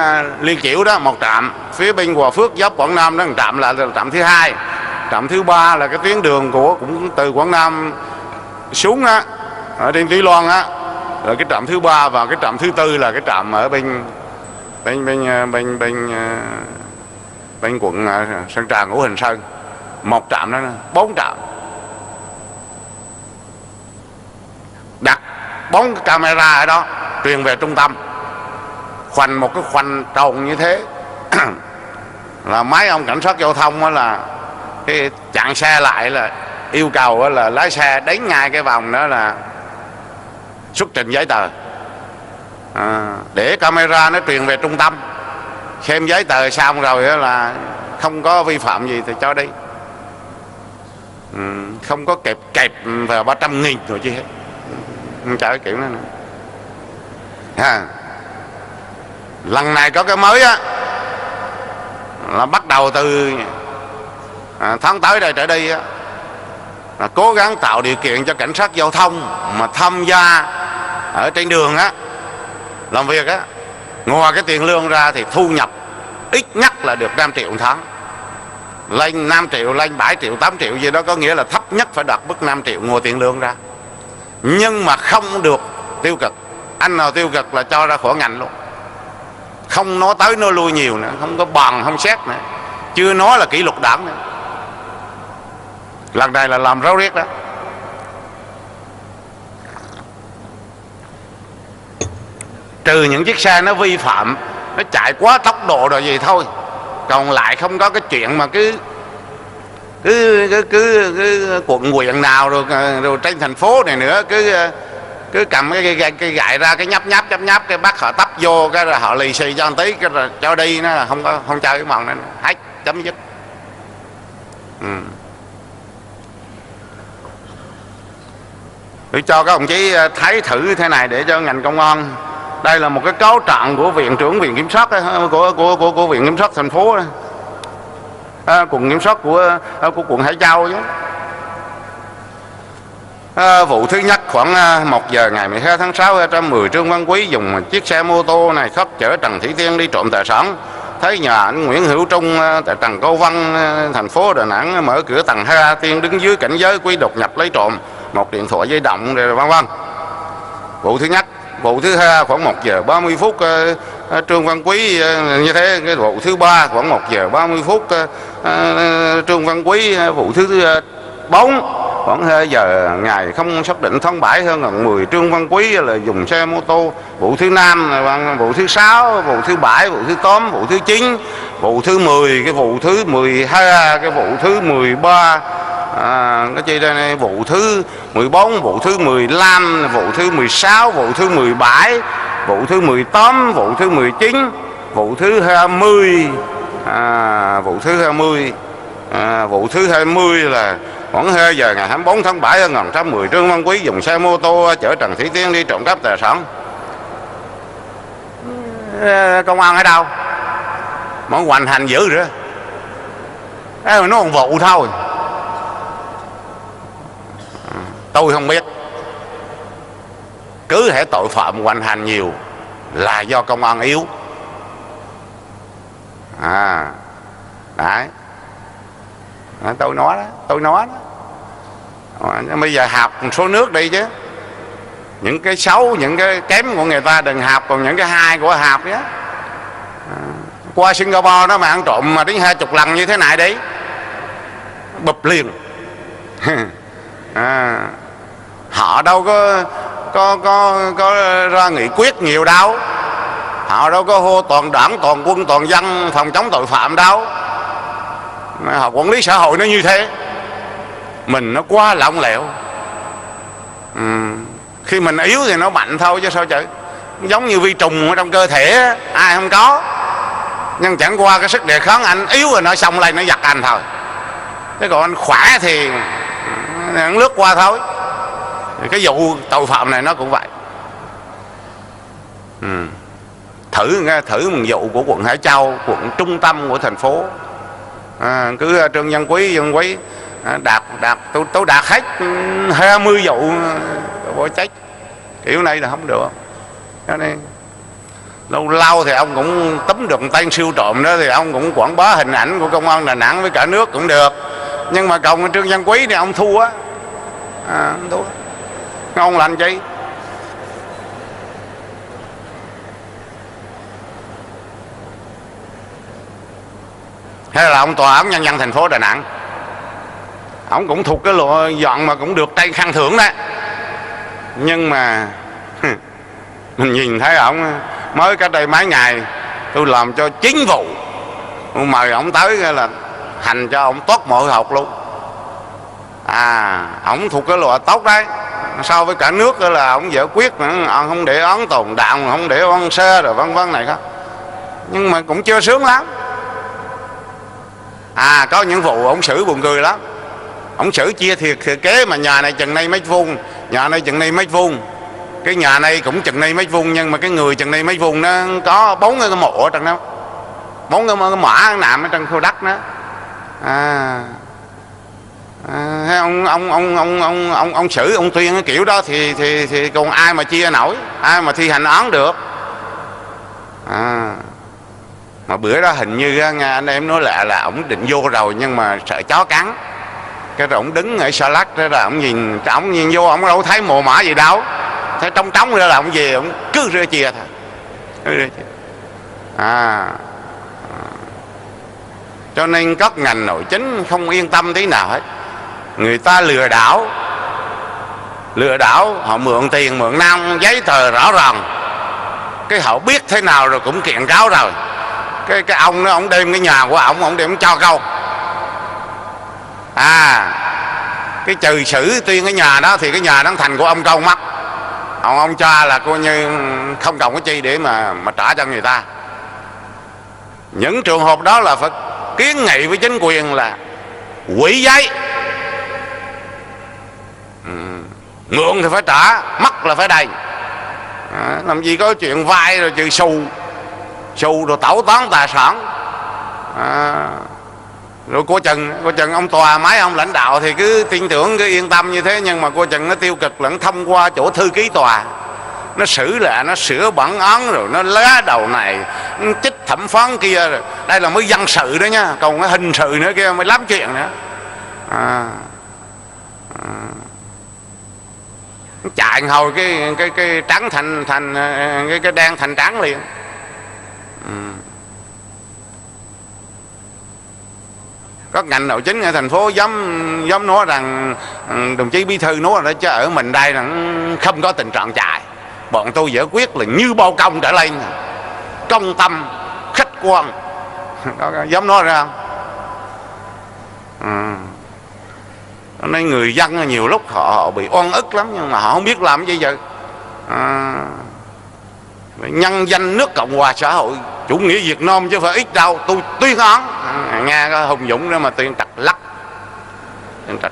Liên Chiểu đó 1 trạm, phía bên Hòa Phước giáp Quảng Nam đó 1 trạm, là trạm thứ 2. Trạm thứ 3 là cái tuyến đường của cũng từ Quảng Nam xuống á, ở trên Tuy Loan á, rồi cái trạm thứ 3, và cái trạm thứ 4 là cái trạm ở bên quận Sơn Trà, Ngũ Hành Sơn. 1 trạm đó, 4 trạm. Đặt 4 cái camera ở đó, truyền về trung tâm, khoanh một cái khoanh tròn như thế là mấy ông cảnh sát giao thông đó là cái chặn xe lại, là yêu cầu là lái xe đến ngay cái vòng đó là xuất trình giấy tờ, để camera nó truyền về trung tâm, xem giấy tờ xong rồi đó là không có vi phạm gì thì cho đi, không có kẹp vào 300.000 rồi chứ hết, không trả cái kiểu đó nữa. Lần này có cái mới á, là bắt đầu từ tháng tới đây trở đi á, là cố gắng tạo điều kiện cho cảnh sát giao thông mà tham gia ở trên đường á, làm việc á, ngoài cái tiền lương ra thì thu nhập ít nhất là được 5 triệu một tháng. Lên 5 triệu, lên 7 triệu, 8 triệu gì đó, có nghĩa là thấp nhất phải đạt mức 5 triệu ngoài tiền lương ra. Nhưng mà không được tiêu cực. Anh nào tiêu cực là cho ra khỏi ngành luôn. Không nói tới nói lui nhiều nữa, không có bàn không xét nữa, chưa nói là kỷ luật đảng nữa. Lần này là làm ráo riết đó. Trừ những chiếc xe nó vi phạm, nó chạy quá tốc độ rồi gì thôi, còn lại không có cái chuyện mà cứ quận huyện nào rồi trên thành phố này nữa cứ cầm cái gậy ra, cái nhấp cái bắt họ tấp vô, cái rồi họ lì xì cho một tí, cái rồi cho đi, nó là không chơi cái mòn này, hết chấm dứt. Tôi cho các đồng chí thấy thử thế này để cho ngành công an. Đây là một cái cáo trạng của viện trưởng viện kiểm soát của viện kiểm soát thành phố, cùng kiểm soát của quận Hải Châu chứ. Vụ thứ nhất khoảng 1 giờ ngày 12 tháng 6, 210 Trương Văn Quý dùng chiếc xe mô tô này khất chở Trần Thị Tiên đi trộm tài sản. Thấy nhà anh Nguyễn Hữu Trung tại Trần Câu Văn, thành phố Đà Nẵng, mở cửa tầng 2, Tiên đứng dưới cảnh giới, Quý đột nhập lấy trộm một điện thoại di động rồi vân vân. Vụ thứ nhất. Vụ thứ hai khoảng 1 giờ 30 phút Trương Văn Quý như thế. Cái vụ thứ ba khoảng 1 giờ 30 phút Trương Văn Quý. Vụ thứ 4 khoảng 2 giờ ngày không xác định tháng 7 hơn gần 10 Trương Văn Quý là dùng xe mô tô. Vụ thứ 5, vụ thứ 6, vụ thứ 7, vụ thứ 8, vụ thứ 9, vụ thứ 10, cái vụ thứ 12, cái vụ thứ 13, cái chi đây này, vụ thứ 14, vụ thứ 15, vụ thứ 16, vụ thứ 17, vụ thứ 18, vụ thứ 19, vụ thứ 20, vụ thứ 20, vụ thứ 20 là khoảng 2 giờ ngày 24 tháng 7 năm 2010 Trương Văn Quý dùng xe mô tô chở Trần Thị Tiên đi trộm cắp tài sản. Công an ở đâu mà hoành hành dữ rồi đó. Nó còn vụ thôi. Tôi không biết. Cứ hễ tội phạm hoành hành nhiều là do công an yếu. Đấy. Tôi nói đó. Bây giờ học một số nước đi chứ. Những cái xấu, những cái kém của người ta đừng học, còn những cái hay của học nhé. Qua Singapore đó mà ăn trộm mà đến 20 lần như thế này đấy, bụp liền. Họ đâu có ra nghị quyết nhiều đâu. Họ đâu có hô toàn đảng, toàn quân, toàn dân phòng chống tội phạm đâu. Mà họ quản lý xã hội nó như thế. Mình nó quá lỏng lẻo. Khi mình yếu thì nó mạnh thôi chứ sao chứ. Giống như vi trùng ở trong cơ thể, ai không có. Nhưng chẳng qua cái sức đề kháng anh yếu rồi nó xông lên nó giật anh thôi. Thế còn anh khỏe thì nó lướt qua thôi. Cái vụ tội phạm này nó cũng vậy. Thử một vụ của quận Hải Châu, quận trung tâm của thành phố. Cứ Trương Văn Quý tôi đạt hết 20 vụ bỏ chết. Kiểu này là không được. Cho nên lâu lâu thì ông cũng tóm được tên siêu trộm đó, thì ông cũng quảng bá hình ảnh của công an Đà Nẵng với cả nước cũng được. Nhưng mà còn Trương Văn Quý này ông thua á. Thua. Ông làm chi? Hay là ông tòa án nhân dân thành phố Đà Nẵng, ông cũng thuộc cái lộ dọn mà cũng được tay khen thưởng đó. Nhưng mà mình nhìn thấy ông mới cách đây mấy ngày tôi làm cho 9 vụ, tôi mời ông tới là hành cho ông tốt mọi học luôn. Ông thuộc cái loại tốt đấy. So với cả nước là ông giải quyết, ông không để án tồn đạn, không để án xe rồi vân vân này đó. Nhưng mà cũng chưa sướng lắm. Có những vụ ông xử buồn cười lắm. Ông xử chia thiệt kế mà nhà này chừng này mét vuông, nhà này chừng này mét vuông. Cái nhà này cũng chừng này mấy vuông, nhưng mà cái người chừng này mấy vuông nó có 4 cái mộ ở trong đó, 4 cái mỏ nằm ở trong khu đất đó. Ông xử ông tuyên cái kiểu đó thì còn ai mà chia nổi, ai mà thi hành án được. Mà bữa đó hình như nghe anh em nói là ổng định vô rồi, nhưng mà sợ chó cắn, cái rồi ổng đứng ở xa lắc đó, là ổng nhìn vô, ổng đâu thấy mồ mã gì đâu, thấy trống trống ra là ổng về, ổng cứ rơi chia thôi. Cho nên các ngành nội chính không yên tâm tí nào hết. Người ta lừa đảo họ mượn tiền mượn năm giấy tờ rõ ràng, cái họ biết thế nào rồi cũng kiện cáo rồi. Cái ông đó, ông đem cái nhà của ông đem cho câu. Cái trừ xử tuyên cái nhà đó thì cái nhà đó thành của ông câu mất. Ông cho là coi như không còn cái chi để mà trả cho người ta. Những trường hợp đó là phải kiến nghị với chính quyền là hủy giấy. Mượn thì phải trả, mất là phải đền. Làm gì có chuyện vay rồi trừ xù rồi tẩu tán tài sản. Rồi cô chừng ông tòa mấy ông lãnh đạo thì cứ tin tưởng, cứ yên tâm như thế, nhưng mà cô chừng nó tiêu cực lẫn thông qua chỗ thư ký tòa, nó xử lại, nó sửa bản án, rồi nó lá đầu này, nó chích thẩm phán kia. Rồi đây là mới dân sự đó nha, còn cái hình sự nữa kia mới lắm chuyện nữa. Chạy hồi cái trắng thành cái đen thành trắng liền. Các ngành nội chính ở thành phố dám nói rằng đồng chí bí thư nói là chứ ở mình đây là không có tình trạng chạy, bọn tôi giải quyết là như bao công trở lên, công tâm khách quan. Dám nói ra không? Nên người dân nhiều lúc họ bị oan ức lắm, nhưng mà họ không biết làm cái gì vậy. Nhân danh nước Cộng hòa xã hội chủ nghĩa Việt Nam chứ phải ít đâu, tôi tuyên án. Nghe cái Hùng Dũng đó mà tuyên trật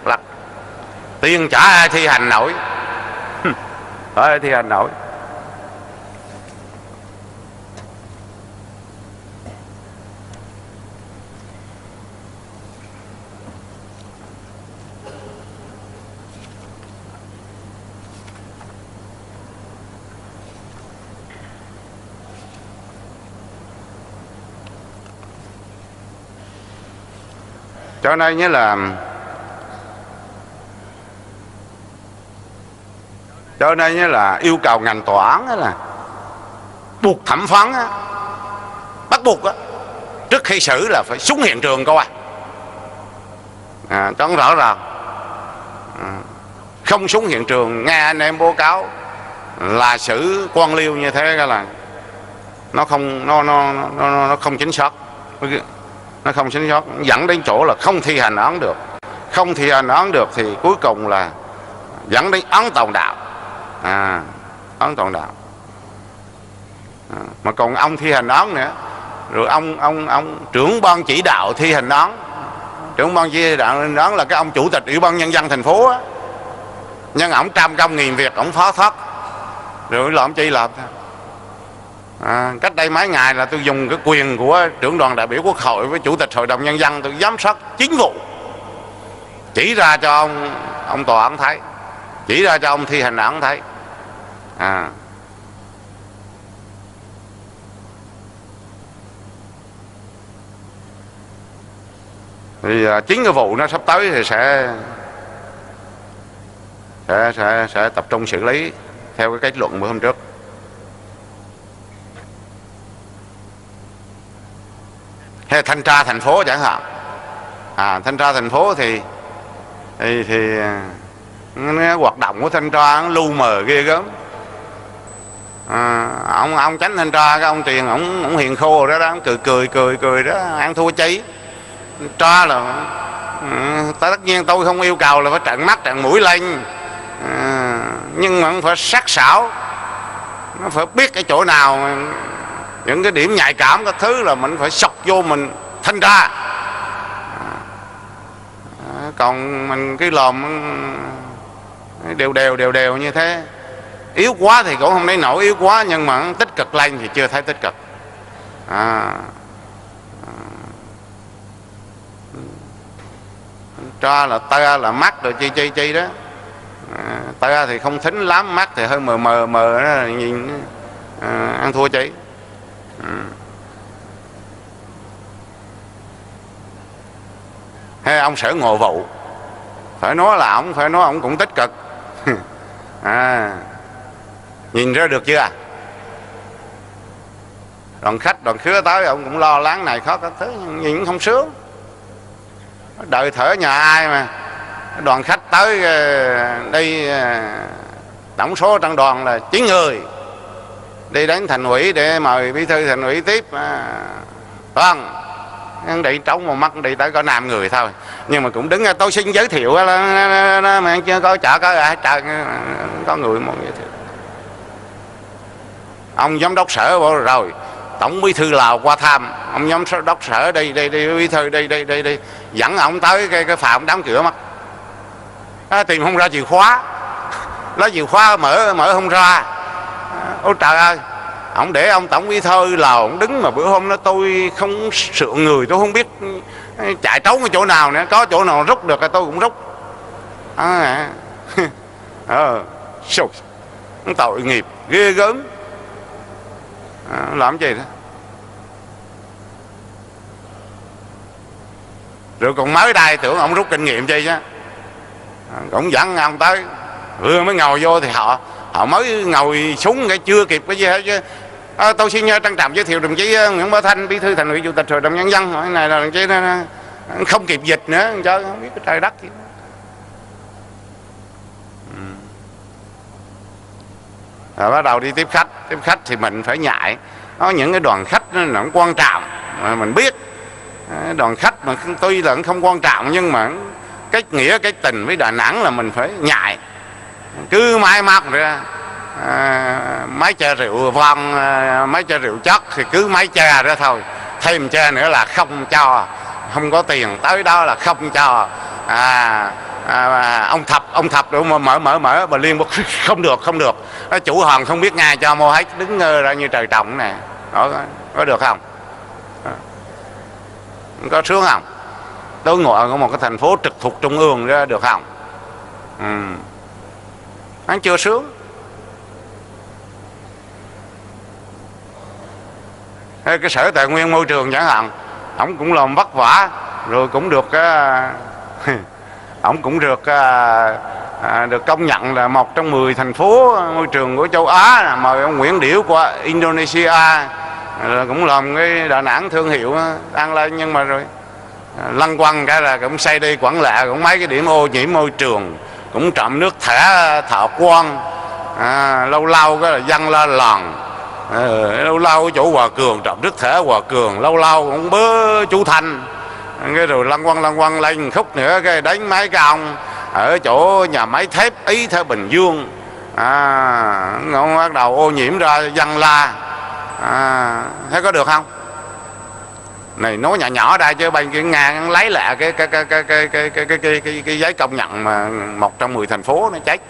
lắc, tiền trả ai thi hành nổi. Ai thi hành nổi. Cho nên là yêu cầu ngành tòa án là buộc thẩm phán bắt buộc trước khi xử là phải xuống hiện trường coi cho nó rõ ràng. Không xuống hiện trường nghe anh em báo cáo là xử quan liêu như thế là nó không chính xác. Nó không chính xác, dẫn đến chỗ là không thi hành án được. Không thi hành án được thì cuối cùng là dẫn đến án tòng đạo. Án tòng đạo. Mà còn ông thi hành án nữa, rồi ông trưởng ban chỉ đạo thi hành án. Trưởng ban chỉ đạo thi hành án là cái ông chủ tịch Ủy ban Nhân dân thành phố á. Nhưng ổng trăm công nghìn việc, ổng phó thác, rồi làm chi làm thôi. Cách đây mấy ngày là tôi dùng cái quyền của trưởng đoàn đại biểu Quốc hội với chủ tịch Hội đồng Nhân dân, tôi giám sát chính vụ, chỉ ra cho ông tòa án thấy, chỉ ra cho ông thi hành án thấy. Thì chính cái vụ nó sắp tới thì sẽ tập trung xử lý theo cái kết luận bữa hôm trước. Hay thanh tra thành phố chẳng hạn. Thanh tra thành phố thì hoạt động của thanh tra nó lu mờ ghê gớm. Ông tránh thanh tra, cái ông Tiền ông hiền khô đó, ông cười đó, ăn thua chí. Tra là tất nhiên tôi không yêu cầu là phải trợn mắt trợn mũi lên, nhưng mà cũng phải sắc sảo, nó phải biết cái chỗ nào những cái điểm nhạy cảm các thứ là mình phải sọc vô mình thanh tra. Còn mình cái lòm đều như thế Yếu quá thì cũng không thấy nổi, yếu quá nhưng mà tích cực lên thì chưa thấy tích cực. Cho là tơ là mắt rồi chi đó. Tơ thì không thính lắm, mắt thì hơi mờ đó, nhìn ăn thua chi. Hay ông Sở Ngộ Vụ, phải nói ông cũng tích cực. Nhìn ra được chưa? Đoàn khách đoàn khứa tới ông cũng lo lắng này khó các thứ, nhìn không sướng. Đợi thở nhà ai mà đoàn khách tới đây, tổng số trong đoàn là 9 người đi đến thành ủy để mời bí thư thành ủy tiếp. Vâng, đi trống một mắt đi tới có 5 người thôi, nhưng mà cũng đứng tôi xin giới thiệu mà chưa có chợ có ai trời, có người một giới thiệu. Ông giám đốc sở bảo rồi tổng bí thư Lào qua thăm, ông giám đốc sở đây bí thư đây dẫn ông tới cái phòng đóng cửa mất. Tìm không ra chìa khóa, lấy chìa khóa mở không ra. Ôi trời ơi, ông để ông tổng bí thư Lào ông đứng mà bữa hôm đó tôi không sượng người, tôi không biết chạy trốn ở chỗ nào nữa, có chỗ nào rút được tôi cũng rút. Tội nghiệp ghê gớm. Làm gì đó. Rồi còn mới đây tưởng ông rút kinh nghiệm chi chứ. Cũng dẫn ông tới, vừa mới ngồi vô thì họ mới ngồi xuống cái chưa kịp cái gì hết chứ. Tôi xin trân trọng giới thiệu đồng chí Nguyễn Bá Thanh, bí thư thành ủy, chủ tịch hội đồng nhân dân. Cái này là đồng chí không kịp dịch nữa, chứ không biết cái trời đất gì. Rồi bắt đầu đi tiếp khách thì mình phải nhại. Có những cái đoàn khách nó cũng quan trọng mà mình biết. Đoàn khách mà tuy là không quan trọng nhưng mà cái nghĩa cái tình với Đà Nẵng là mình phải nhại. Cứ mai mắc ra mấy chai rượu vang, mấy chai rượu chất thì cứ mấy chai ra thôi, thêm chai nữa là không cho, không có tiền tới đó là không cho. Ông thập đủ mở bà liên không được. Chủ hàng không biết ngay cho mua hết, đứng ra như trời trồng này. Có được không? Có sướng không? Đối ngoại của một cái thành phố trực thuộc trung ương ra được không? Hắn chưa sướng. Cái sở tài nguyên môi trường chẳng hạn, ông cũng làm vất vả rồi cũng được ông cũng được công nhận là một trong 10 thành phố môi trường của châu Á. Mời ông Nguyễn Điểu qua Indonesia rồi cũng làm cái Đà Nẵng thương hiệu ăn lên, nhưng mà rồi lăng quăng cái là cũng xây đi quẩn lạ, cũng mấy cái điểm ô nhiễm môi trường, cũng trộm nước thả Thọ Quang. Lâu lâu cái là dân la lòn, lâu lâu chỗ Hòa Cường trộm nước thả Hòa Cường, lâu lâu cũng bớ chú Thanh. Cái rồi lăng quăng lên khúc nữa cái đánh mấy cái ông ở chỗ nhà máy thép Ý Thái Bình Dương. Nó bắt đầu ô nhiễm ra dân la. Thế có được không? Này nói nhỏ đây chứ bên cái ngang lấy lại cái giấy công nhận mà một trong 10 thành phố nó chết.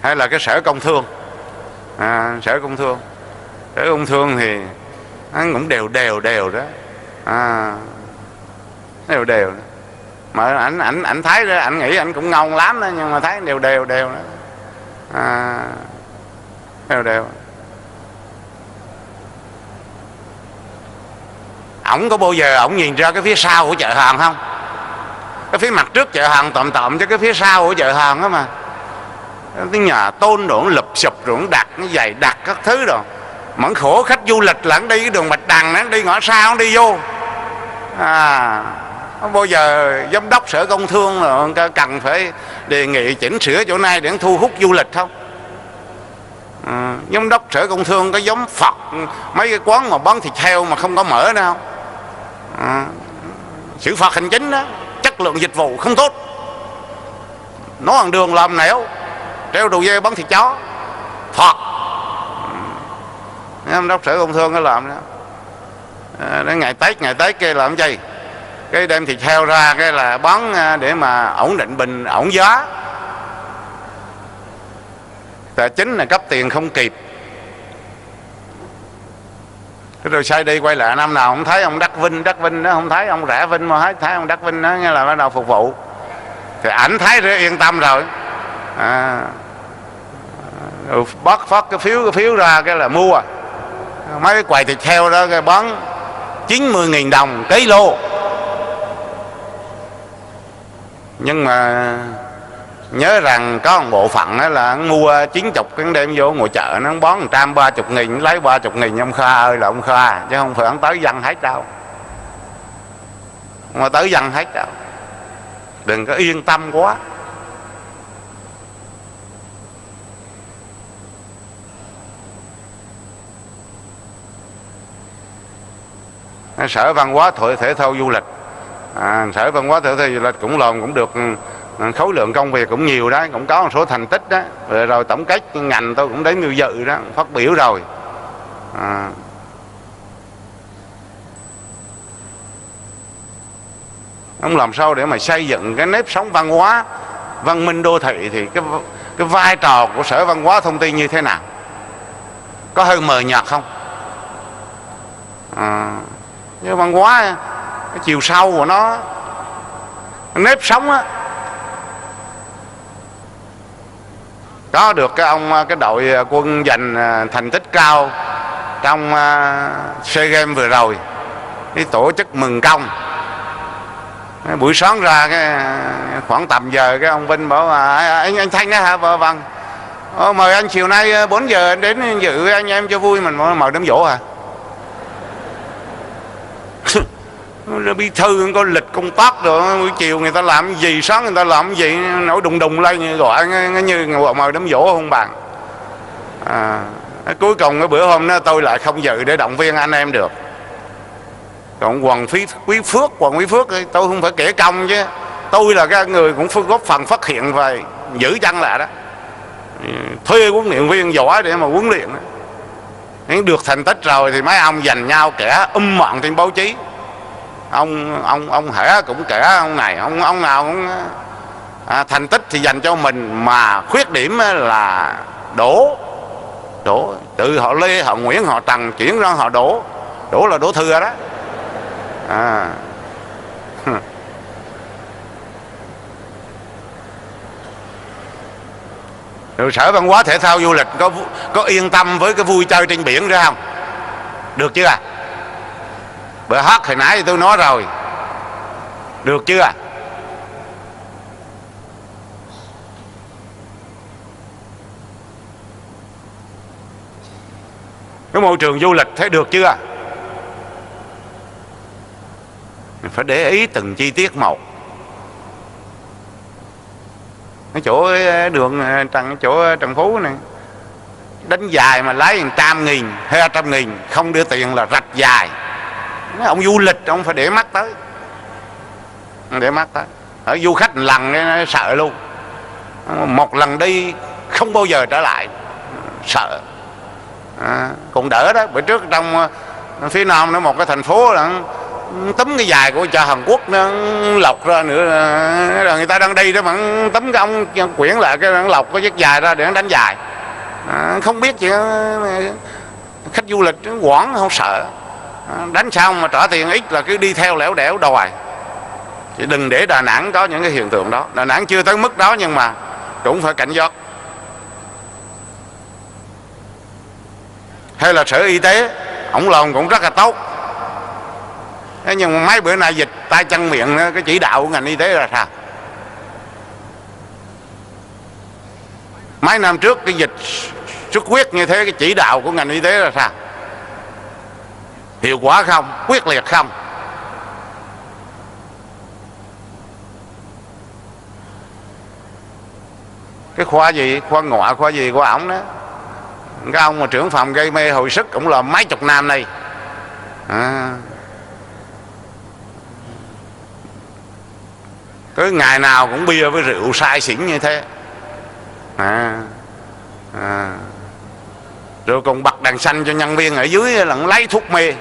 Hay là cái sở công thương. Sở công thương thì hắn cũng đều đó. Đều đó. Mà ảnh thấy đó, ảnh nghĩ ảnh cũng ngon lắm đó, nhưng mà thấy đều đó. Đều. Ổng có bao giờ ổng nhìn ra cái phía sau của chợ hàng không? Cái phía mặt trước chợ hàng tọm cho cái phía sau của chợ hàng đó mà. Cái nhà tôn đồ lụp sụp rồi đặt nó dày đặt các thứ rồi. Mẫn khổ khách du lịch là đi cái đường Bạch Đằng nó đi ngõ sau nó đi vô. Không bao giờ giám đốc sở công thương là cần phải đề nghị chỉnh sửa chỗ này để thu hút du lịch không? Giám đốc sở công thương có giống Phật mấy cái quán mà bán thịt heo mà không có mỡ nữa không? Xử phạt hành chính đó, chất lượng dịch vụ không tốt, nó bằng đường làm nẻo, treo đầu dê bắn thịt chó phọt. Giám đốc sở công thương nó làm đó. Đến ngày Tết kia làm chi, cái đem thịt heo ra cái là bán để mà ổn định bình ổn giá. Tài chính là cấp tiền không kịp. Rồi sai đi quay lại năm nào không thấy ông Đắc Vinh đó, không thấy ông Rẽ Vinh mà thấy ông Đắc Vinh đó, nghe là bắt đầu phục vụ. Thì ảnh thấy rồi yên tâm rồi. Bắt phát cái phiếu ra cái là mua. Mấy cái quầy thịt heo đó cái bán 90.000 đồng ký lô. Nhưng mà nhớ rằng có một bộ phận đó là mua 90 cái đem vô ngồi chợ nó bán 130.000, lấy 30.000. Ông Kha ơi là ông Kha, chứ không phải ông tới dân hết đâu. Mà tới dân hết đâu. Đừng có yên tâm quá. Sở Văn hóa Thể thao Du lịch, Sở Văn hóa Thể thao Du lịch cũng làm cũng được, khối lượng công việc cũng nhiều đó, cũng có một số thành tích đó. Rồi tổng kết ngành tôi cũng đến như dự đó, phát biểu rồi. Ông làm sao để mà xây dựng cái nếp sống văn hóa, văn minh đô thị thì cái vai trò của Sở Văn hóa Thông tin như thế nào? Có hơi mờ nhạt không? Như văn hóa, cái chiều sâu của nó, cái nếp sống á, có được cái đội quân giành thành tích cao trong SEA Games vừa rồi, cái tổ chức mừng công. Buổi sáng ra cái khoảng tầm giờ cái ông Vinh bảo anh Thanh đó hả? Vâng. Mời anh chiều nay 4 giờ anh đến dự anh em cho vui. Mình mời đám dỗ hả? Bí thư có lịch công tác rồi, buổi chiều người ta làm gì, sáng người ta làm gì, nổi đùng đùng lên gọi như mời đám dỗ không bằng. Cuối cùng cái bữa hôm đó tôi lại không dự để động viên anh em được. Còn Hoàng Quý Phước tôi không phải kể công chứ, tôi là cái người cũng góp phần phát hiện và giữ chân lại đó, thuê huấn luyện viên giỏi để mà huấn luyện đó. Được thành tích rồi thì mấy ông giành nhau kẻ mọn trên báo chí. Ông Hẻ cũng kể ông này, ông nào cũng thành tích thì dành cho mình, mà khuyết điểm là đổ từ họ Lê, họ Nguyễn, họ Trần chuyển ra họ đổ là đổ thừa đó. Rồi Sở Văn hóa Thể thao Du lịch có yên tâm với cái vui chơi trên biển ra không? Được chưa? Bữa hát hồi nãy tôi nói rồi, được chưa? Cái môi trường du lịch thấy được chưa? Phải để ý từng chi tiết một. Cái chỗ đường chỗ Trần Phú này đánh dài mà lấy 100.000, 200.000 không đưa tiền là rạch dài. Ông du lịch ông phải để mắt tới, ở du khách lần nó sợ luôn, một lần đi không bao giờ trở lại, sợ. Cũng đỡ đó. Bữa trước trong phía Nam nó một cái thành phố là tấm cái dài của chợ Hàn Quốc nó lọc ra nữa, là người ta đang đi đó mà tấm cái ông quyển lại cái nó lọc cái chiếc dài ra để nó đánh dài. Không biết gì, khách du lịch quản không sợ, đánh xong mà trả tiền ít là cứ đi theo lẻo đẻo đòi. Chỉ đừng để Đà Nẵng có những cái hiện tượng đó. Đà Nẵng chưa tới mức đó nhưng mà cũng phải cảnh giác. Hay là Sở Y tế, ổng làm cũng rất là tốt. Thế nhưng mà mấy bữa nay dịch tay chân miệng, cái chỉ đạo của ngành y tế là sao? Mấy năm trước cái dịch xuất huyết như thế, cái chỉ đạo của ngành y tế là sao? Hiệu quả không? Quyết liệt không? Cái khoa gì, khoa ngoại, khoa gì của ổng đó, cái ông mà trưởng phòng gây mê hồi sức cũng là mấy chục năm nay. Cứ ngày nào cũng bia với rượu say xỉn như thế. Rồi còn bật đèn xanh cho nhân viên ở dưới là lấy thuốc mê.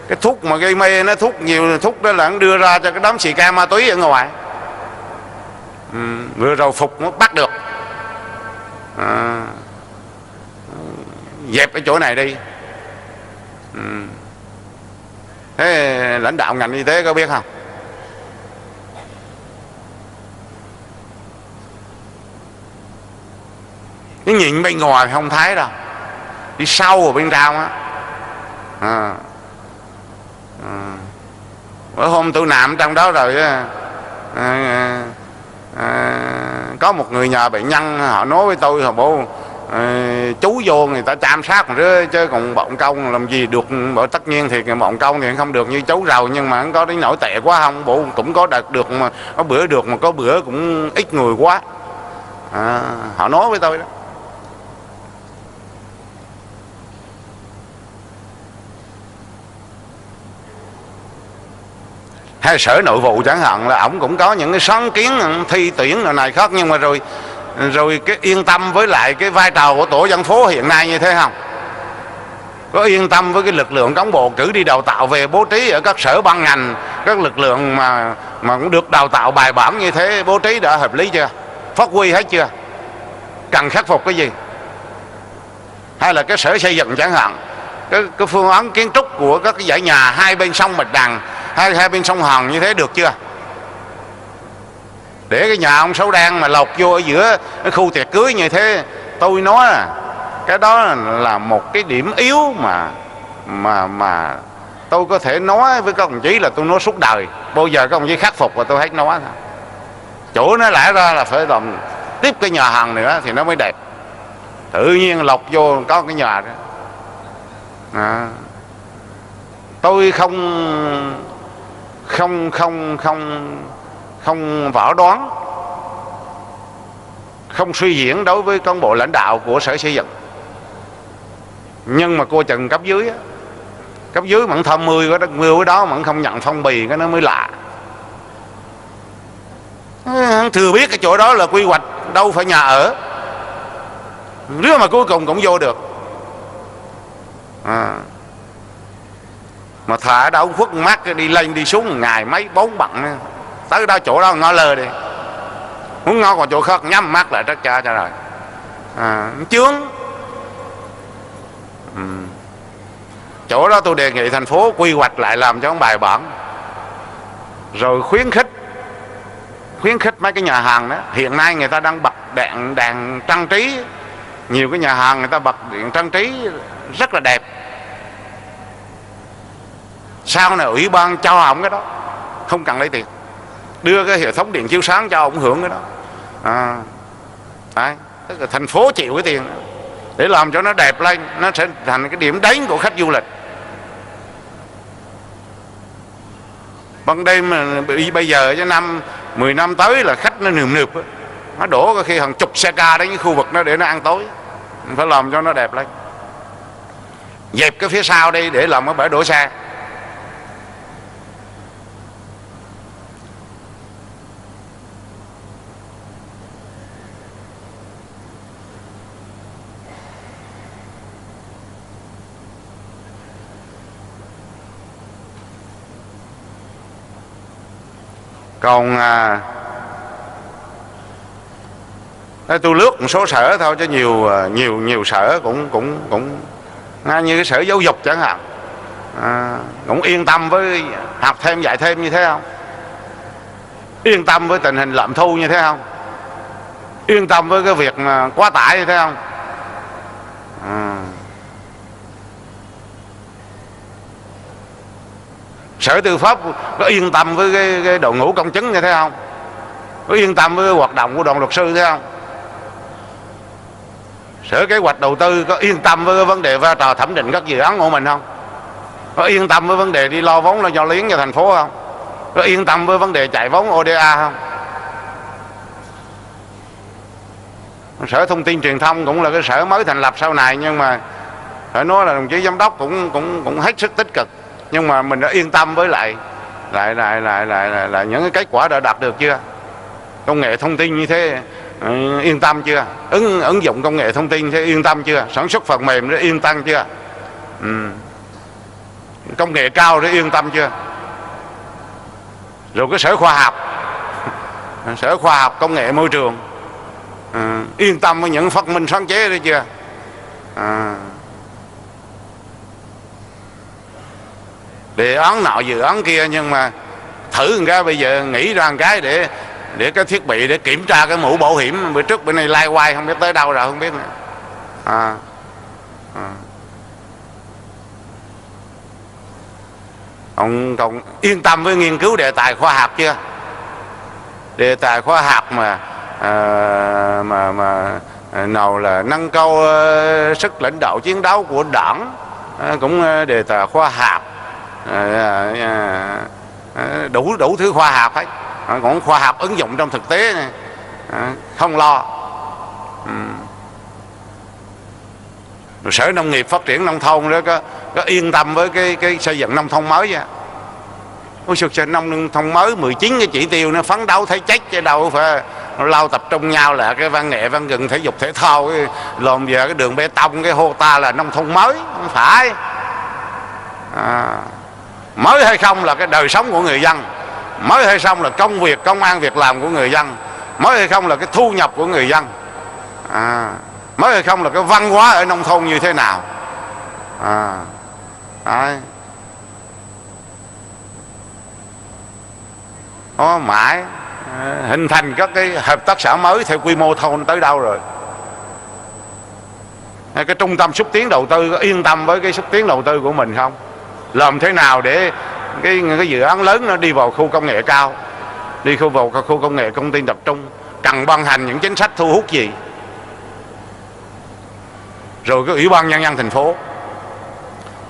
Cái thuốc mà gây mê nó thuốc nhiều thuốc đó là nó đưa ra cho cái đám xì ke ma túy ở ngoài. Vừa rồi phục nó bắt được. Dẹp cái chỗ này đi. Thế lãnh đạo ngành y tế có biết không? Cái nhìn bên ngoài không thấy đâu, đi sâu ở bên trong á. Bữa hôm tôi nằm trong đó rồi có một người nhà bệnh nhân họ nói với tôi, họ bảo chú vô người ta chăm sát rồi, chứ còn bọn công làm gì được. Bởi tất nhiên thì bọn công thì không được như chú rồi, nhưng mà có đến nổi tệ quá không, bộ cũng có đạt được mà có bữa được, mà có bữa cũng ít người quá. Họ nói với tôi đó. Hay Sở Nội vụ chẳng hạn, là ổng cũng có những cái sáng kiến thi tuyển này khác, nhưng mà rồi cái yên tâm với lại cái vai trò của tổ dân phố hiện nay như thế không? Có yên tâm với cái lực lượng cán bộ cử đi đào tạo về bố trí ở các sở ban ngành, các lực lượng mà cũng được đào tạo bài bản như thế, bố trí đã hợp lý chưa? Phát huy hết chưa? Cần khắc phục cái gì? Hay là cái Sở Xây dựng chẳng hạn, cái phương án kiến trúc của các cái dãy nhà hai bên sông Bạch Đằng, hai bên sông Hòn như thế được chưa? Để cái nhà ông Sáu Đen mà lột vô ở giữa cái khu tiệc cưới như thế, tôi nói là cái đó là một cái điểm yếu mà tôi có thể nói với các đồng chí là tôi nói suốt đời. Bao giờ các đồng chí khắc phục và tôi hết nói thôi. Chỗ nó lẽ ra là phải làm tiếp cái nhà hàng nữa thì nó mới đẹp. Tự nhiên lột vô có cái nhà đó. Tôi không võ đoán, không suy diễn đối với cán bộ lãnh đạo của Sở Xây dựng, nhưng mà cô chừng cấp dưới vẫn thơm mưa cái đó vẫn không nhận phong bì, cái nó mới lạ. Hắn thừa biết cái chỗ đó là quy hoạch đâu phải nhà ở, nếu mà cuối cùng cũng vô được. Mà thà ở đâu khuất mắt đi lên đi xuống ngày mấy 4 bận, tới đó chỗ đó ngó lơ đi, muốn ngó còn chỗ khác nhắm mắt lại rất cha cho rồi. Chướng. Chỗ đó tôi đề nghị thành phố quy hoạch lại làm cho bài bản, rồi khuyến khích mấy cái nhà hàng đó. Hiện nay người ta đang bật đèn trang trí, nhiều cái nhà hàng người ta bật điện trang trí rất là đẹp. Sau này ủy ban cho ông cái đó, không cần lấy tiền, đưa cái hệ thống điện chiếu sáng cho ông hưởng cái đó. Đấy, tức là thành phố chịu cái tiền để làm cho nó đẹp lên, nó sẽ thành cái điểm đến của khách du lịch. Ban đêm mà bây giờ cho 10 năm tới là khách nó nườm, nó đổ có khi hàng chục xe ca đến cái khu vực nó để nó ăn tối. Mình phải làm cho nó đẹp lên, dẹp cái phía sau đi để làm cái bãi đổ xe. Còn tôi lướt một số sở thôi, chứ nhiều sở cũng như cái Sở Giáo dục chẳng hạn, cũng yên tâm với học thêm dạy thêm như thế không? Yên tâm với tình hình lạm thu như thế không? Yên tâm với cái việc mà quá tải như thế không? Sở Tư pháp có yên tâm với cái đội ngũ công chứng như thế không? Có yên tâm với cái hoạt động của đoàn luật sư thế không? Sở Kế hoạch Đầu tư có yên tâm với cái vấn đề vai trò thẩm định các dự án của mình không? Có yên tâm với vấn đề đi lo vốn lo do liếng cho thành phố không? Có yên tâm với vấn đề chạy vốn ODA không? Sở Thông tin Truyền thông cũng là cái sở mới thành lập sau này, nhưng mà phải nói là đồng chí giám đốc cũng hết sức tích cực. Nhưng mà mình đã yên tâm với lại những cái kết quả đã đạt được chưa? Công nghệ thông tin như thế Yên tâm chưa? Ứng dụng công nghệ thông tin thế yên tâm chưa? Sản xuất phần mềm để yên tâm chưa? Công nghệ cao để yên tâm chưa? Rồi cái sở khoa học, sở khoa học công nghệ môi trường, yên tâm với những phát minh sáng chế đấy chưa? Đề án nọ dự án kia, nhưng mà thử một cái bây giờ nghĩ ra một cái để cái thiết bị để kiểm tra cái mũ bảo hiểm bữa trước bữa nay lai quay không biết tới đâu rồi không biết nữa. Ông còn yên tâm với nghiên cứu đề tài khoa học chưa? Đề tài khoa học mà nào là nâng cao sức lãnh đạo chiến đấu của đảng, cũng đề tài khoa học, đủ thứ khoa học hết. Còn khoa học ứng dụng trong thực tế này, không lo. Rồi Sở Nông nghiệp Phát triển Nông thôn đó có yên tâm với cái xây dựng nông thôn mới vậy. Ôi sự nông thôn mới 19 cái chỉ tiêu nó phấn đấu thấy chết chứ đâu phải lao tập trung nhau là cái văn nghệ văn gừng thể dục thể thao cái lòm về cái đường bê tông cái hô ta là nông thôn mới, không phải. Mới hay không là cái đời sống của người dân, mới hay không là công việc công ăn việc làm của người dân, mới hay không là cái thu nhập của người dân, mới hay không là cái văn hóa ở nông thôn như thế nào. Đấy. Có mãi hình thành các cái hợp tác xã mới theo quy mô thôn tới đâu rồi. Cái trung tâm xúc tiến đầu tư có yên tâm với cái xúc tiến đầu tư của mình không? Làm thế nào để cái dự án lớn nó đi vào khu công nghệ cao, đi vào khu công nghệ thông tin tập trung, cần ban hành những chính sách thu hút gì? Rồi cái Ủy ban Nhân dân thành phố,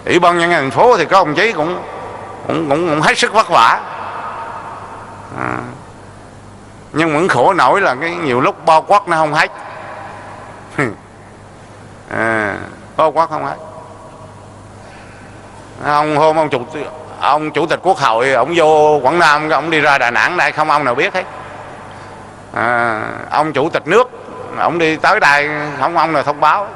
Ủy ban Nhân dân thành phố thì các ông chí cũng hết sức vất vả. Nhưng vẫn khổ nổi là cái nhiều lúc bao quát nó không hết. Bao quát không hết. Hôm ông chủ tịch Quốc hội ông vô Quảng Nam, ông đi ra Đà Nẵng đây không ông nào biết hết. Ông chủ tịch nước ông đi tới đây không ông nào thông báo.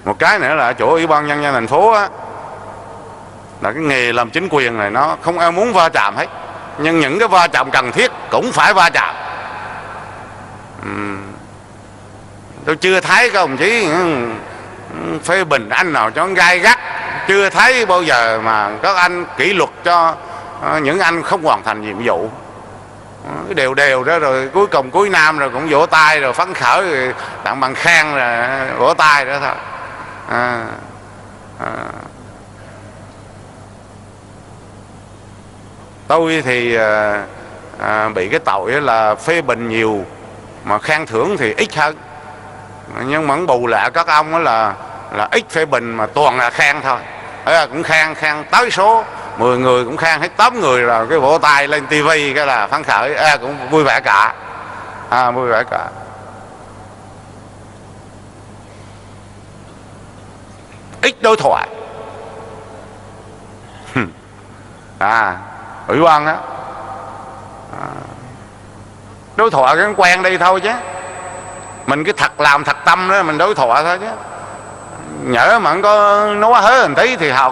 Một cái nữa là chỗ Ủy ban Nhân dân thành phố á, là cái nghề làm chính quyền này nó không ai muốn va chạm hết, nhưng những cái va chạm cần thiết cũng phải va chạm. Tôi chưa thấy các đồng chí phê bình anh nào cho gai gắt, chưa thấy bao giờ mà các anh kỷ luật cho những anh không hoàn thành nhiệm vụ. Đều đều đó, rồi cuối cùng cuối năm rồi cũng vỗ tay rồi phấn khởi rồi tặng bằng khen rồi vỗ tay đó thôi. Tôi thì bị cái tội là phê bình nhiều mà khen thưởng thì ít hơn, nhưng mà bù lại các ông đó là ít phê bình mà toàn là khen thôi. Cũng khen tới số 10 người cũng khen hết 8 người rồi cái vỗ tay lên tivi cái là phấn khởi, cũng vui vẻ cả. Vui vẻ cả. Ít đối thoại. Ủy ban đó đối thoại cái quen đi thôi chứ mình cứ thật làm thật tâm đó mình đối thoại thôi chứ. Nhỡ mà không có nói hớ một tí thì họ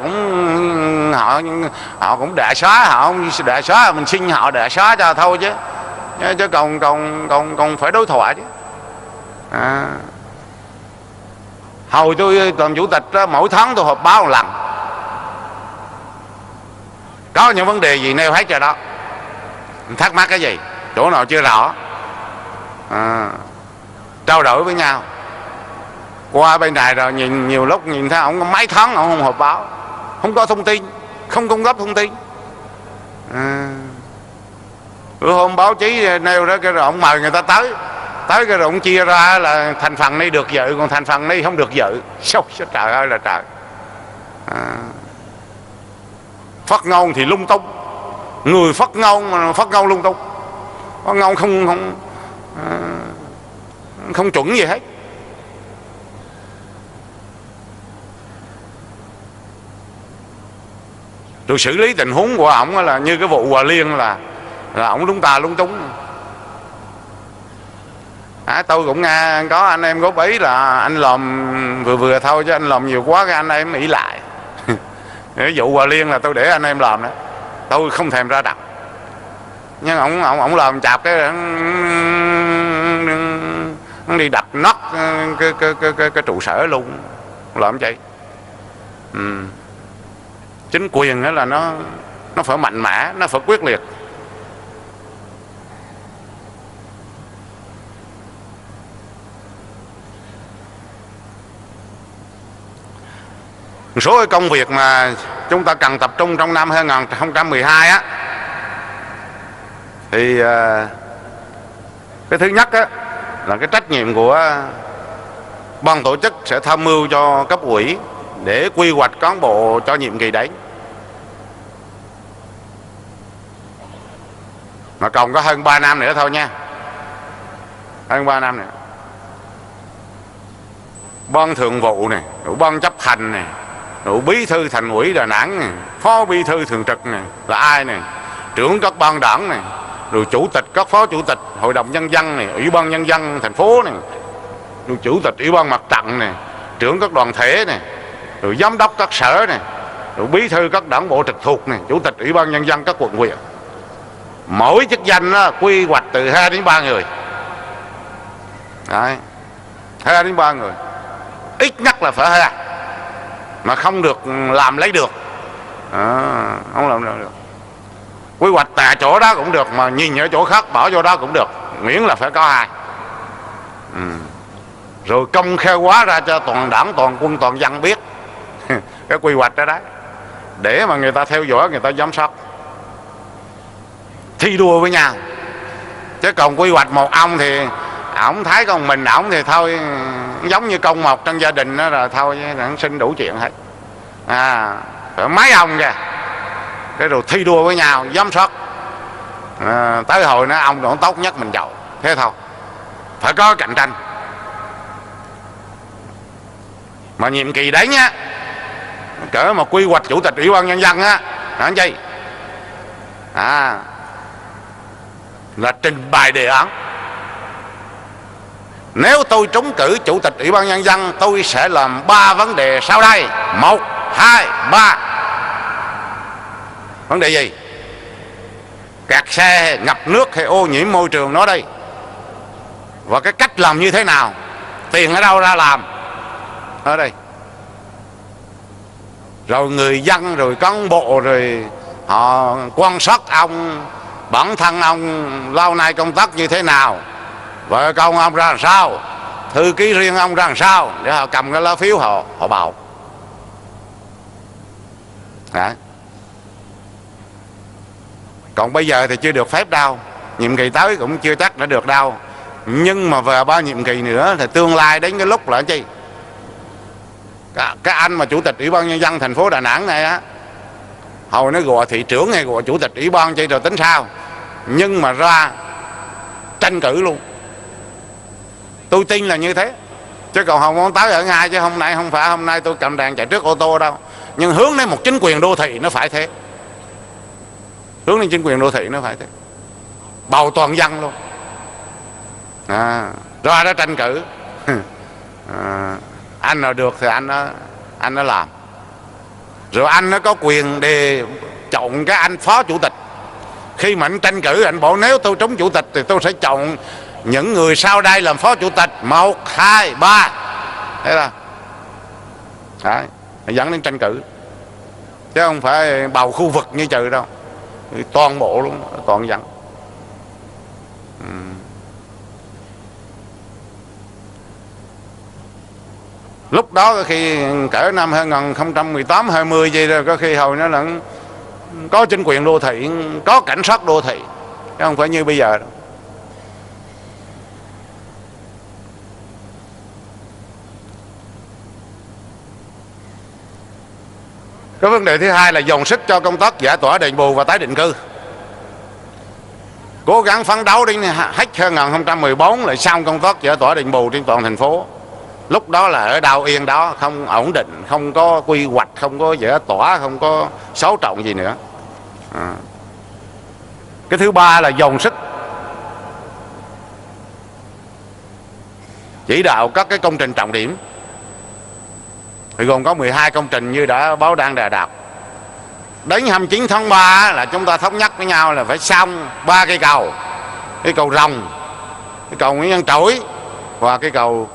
cũng đẻ xóa, họ không đẻ xóa mình xin họ đẻ xóa cho thôi chứ còn phải đối thoại chứ. Hồi tôi làm chủ tịch đó, mỗi tháng tôi họp báo một lần, có những vấn đề gì nêu hết cho đó, thắc mắc cái gì chỗ nào chưa rõ trao đổi với nhau. Qua bên này rồi nhìn nhiều lúc nhìn thấy ông mấy tháng ông không họp báo, không có thông tin, không cung cấp thông tin. Bữa hôm báo chí nêu đó cái rồi ông mời người ta tới cái rồi ông chia ra là thành phần này được dự còn thành phần này không được dự. Sao trời ơi là trời. Phát ngôn thì lung tung, người phát ngôn mà phát ngôn lung tung, phát ngôn không chuẩn gì hết. Rồi xử lý tình huống của ổng là như cái vụ Hòa Liên là ổng lúng ta lúng túng. Tôi cũng nghe có anh em góp ý là anh làm vừa vừa thôi, chứ anh làm nhiều quá cái anh em nghĩ lại. Cái vụ Hòa Liên là tôi để anh em làm đó, tôi không thèm ra đặt. Nhưng ổng làm chạp cái nó đi đặt nóc cái trụ sở luôn, làm vậy. Chính quyền đó là nó phải mạnh mẽ, nó phải quyết liệt. Một số cái công việc mà chúng ta cần tập trung trong năm 2012 á, thì cái thứ nhất á là cái trách nhiệm của ban tổ chức sẽ tham mưu cho cấp ủy để quy hoạch cán bộ cho nhiệm kỳ đấy. Mà còn có hơn 3 năm nữa thôi nha, hơn 3 năm nữa. Ban thường vụ này, ban chấp hành này, bí thư thành ủy Đà Nẵng này, phó bí thư thường trực này là ai này, trưởng các ban đảng này, rồi chủ tịch các phó chủ tịch hội đồng nhân dân này, ủy ban nhân dân thành phố này, rồi chủ tịch ủy ban mặt trận này, trưởng các đoàn thể này, rồi giám đốc các sở này, rồi bí thư các đảng bộ trực thuộc này, chủ tịch ủy ban nhân dân các quận huyện. Mỗi chức danh đó, quy hoạch từ 2 đến 3 người. Đấy, 2 đến 3 người, ít nhất là phải 2, mà không được làm lấy được. Không làm được. Quy hoạch tại chỗ đó cũng được, mà nhìn ở chỗ khác bỏ vô đó cũng được, miễn là phải có 2. Rồi công khai hóa ra cho toàn đảng, toàn quân, toàn dân biết cái quy hoạch đó đấy, để mà người ta theo dõi, người ta giám sát, thi đua với nhau. Chứ còn quy hoạch một ông thì ổng thấy con mình ổng thì thôi, giống như công một trong gia đình đó là thôi, nó sinh đủ chuyện hết. Phải mấy ông kìa, cái rồi thi đua với nhau, giám sát, tới hồi nó ông nó tốt nhất mình chọn, thế thôi. Phải có cạnh tranh. Mà nhiệm kỳ đấy nhá, cỡ mà quy hoạch chủ tịch ủy ban nhân dân á, là gì? Là trình bày đề án. Nếu tôi trúng cử chủ tịch ủy ban nhân dân, tôi sẽ làm 3 vấn đề sau đây. 1, 2, 3. Vấn đề gì? Kẹt xe, ngập nước hay ô nhiễm môi trường nó đây. Và cái cách làm như thế nào? Tiền ở đâu ra làm? Ở đây. Rồi người dân, rồi cán bộ, rồi họ quan sát ông, bản thân ông lâu nay công tác như thế nào, vợ con ông ra làm sao, thư ký riêng ông ra làm sao, để họ cầm cái lá phiếu họ bầu. Còn bây giờ thì chưa được phép đâu, nhiệm kỳ tới cũng chưa chắc đã được đâu. Nhưng mà về 3 nhiệm kỳ nữa thì tương lai đến cái lúc là chi? Cái anh mà chủ tịch ủy ban nhân dân thành phố Đà Nẵng này á, hồi nó gọi thị trưởng hay gọi chủ tịch ủy ban chi rồi tính sao, nhưng mà ra tranh cử luôn. Tôi tin là như thế. Chứ còn không muốn tới ở ngay, chứ không phải hôm nay tôi cầm đèn chạy trước ô tô đâu. Nhưng hướng đến một chính quyền đô thị nó phải thế. Hướng đến chính quyền đô thị nó phải thế. Bầu toàn dân luôn. Ra đó tranh cử. Anh nào được thì anh nó làm. Rồi anh nó có quyền để chọn cái anh phó chủ tịch. Khi mà anh tranh cử, anh bảo nếu tôi trúng chủ tịch thì tôi sẽ chọn những người sau đây làm phó chủ tịch. 1, 2, 3. Thế là đấy, dẫn đến tranh cử. Chứ không phải bầu khu vực như trừ đâu, toàn bộ luôn, toàn dân. Lúc đó có khi cỡ năm 2018-20 gì rồi, có khi hồi nó là có chính quyền đô thị, có cảnh sát đô thị, chứ không phải như bây giờ đâu. Cái vấn đề thứ hai là dồn sức cho công tác giải tỏa đền bù và tái định cư. Cố gắng phấn đấu đến hết 2014 lại xong công tác giải tỏa đền bù trên toàn thành phố. lúc đó là ở đâu yên đó, không ổn định, không có quy hoạch, không có giải tỏa, không có xấu trọng gì nữa. Cái thứ ba là dồn sức chỉ đạo các cái công trình trọng điểm, thì gồm có 12 công trình như đã báo đăng đề đạt. Đến 29 tháng 3 là chúng ta thống nhất với nhau là phải xong 3 cây cầu: cái cầu Rồng, cái cầu Nguyễn Văn Trỗi và cái cầu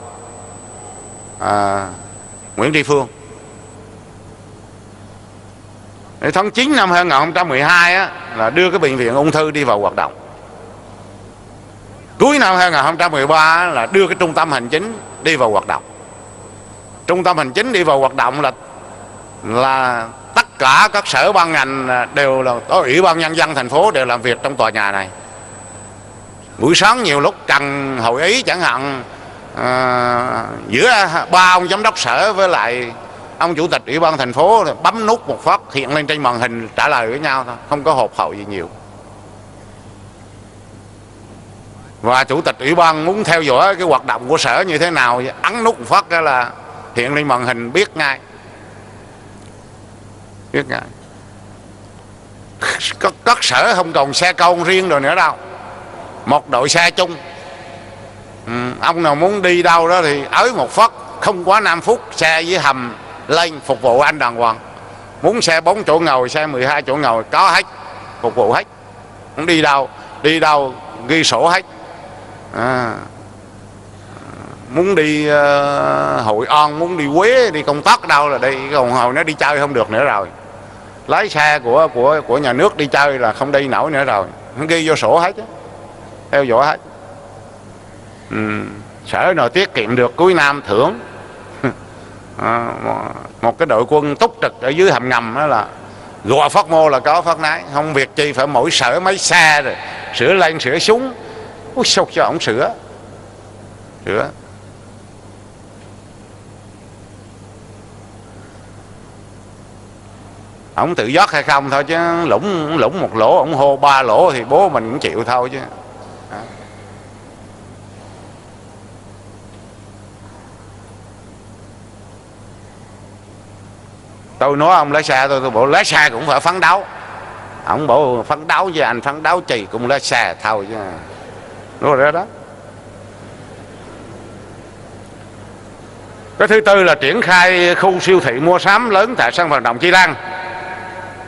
Nguyễn Tri Phương. Để tháng 9 năm 2012 á, là đưa cái bệnh viện ung thư đi vào hoạt động. Cuối năm 2013 á, là đưa cái trung tâm hành chính đi vào hoạt động. Trung tâm hành chính đi vào hoạt động là tất cả các sở ban ngành đều là Ủy ban Nhân dân thành phố đều làm việc trong tòa nhà này. Buổi sáng nhiều lúc cần hội ý chẳng hạn, giữa 3 ông giám đốc sở với lại ông chủ tịch Ủy ban thành phố bấm nút một phát hiện lên trên màn hình trả lời với nhau thôi, không có hộp hậu gì nhiều. Và chủ tịch Ủy ban muốn theo dõi cái hoạt động của sở như thế nào, ấn nút một phát đó là hiện lên màn hình biết ngay. Biết ngay. Các sở không còn xe công riêng rồi nữa đâu, một đội xe chung. Ông nào muốn đi đâu đó thì ới một phát, không quá 5 phút xe với hầm lên phục vụ anh đàng hoàng. Muốn xe 4 chỗ ngồi, xe 12 chỗ ngồi có hết, phục vụ hết. Muốn đi đâu ghi sổ hết. Muốn đi Hội An, muốn đi Huế, đi công tác đâu là đi, còn hồi nó đi chơi không được nữa rồi. Lái xe của nhà nước đi chơi là không đi nổi nữa rồi, nó ghi vô sổ hết, theo dõi hết. Sở nào tiết kiệm được cuối năm thưởng. Một cái đội quân túc trực ở dưới hầm ngầm đó là gọi phát mô là có phát nái, không việc chi phải mỗi sở mấy xe rồi sửa lên sửa súng. Ui sao cho ổng sửa. Ổng tự dắt hay không thôi chứ lũng một lỗ, ổng hô 3 lỗ thì bố mình cũng chịu thôi chứ. Tôi nói ông lái xe tôi bảo lái xe cũng phải phấn đấu. Ông bảo phấn đấu với anh, phấn đấu gì cũng lái xe thôi chứ. Đúng rồi đó. Cái thứ tư là triển khai khu siêu thị mua sắm lớn tại sân vận động Chi Lăng.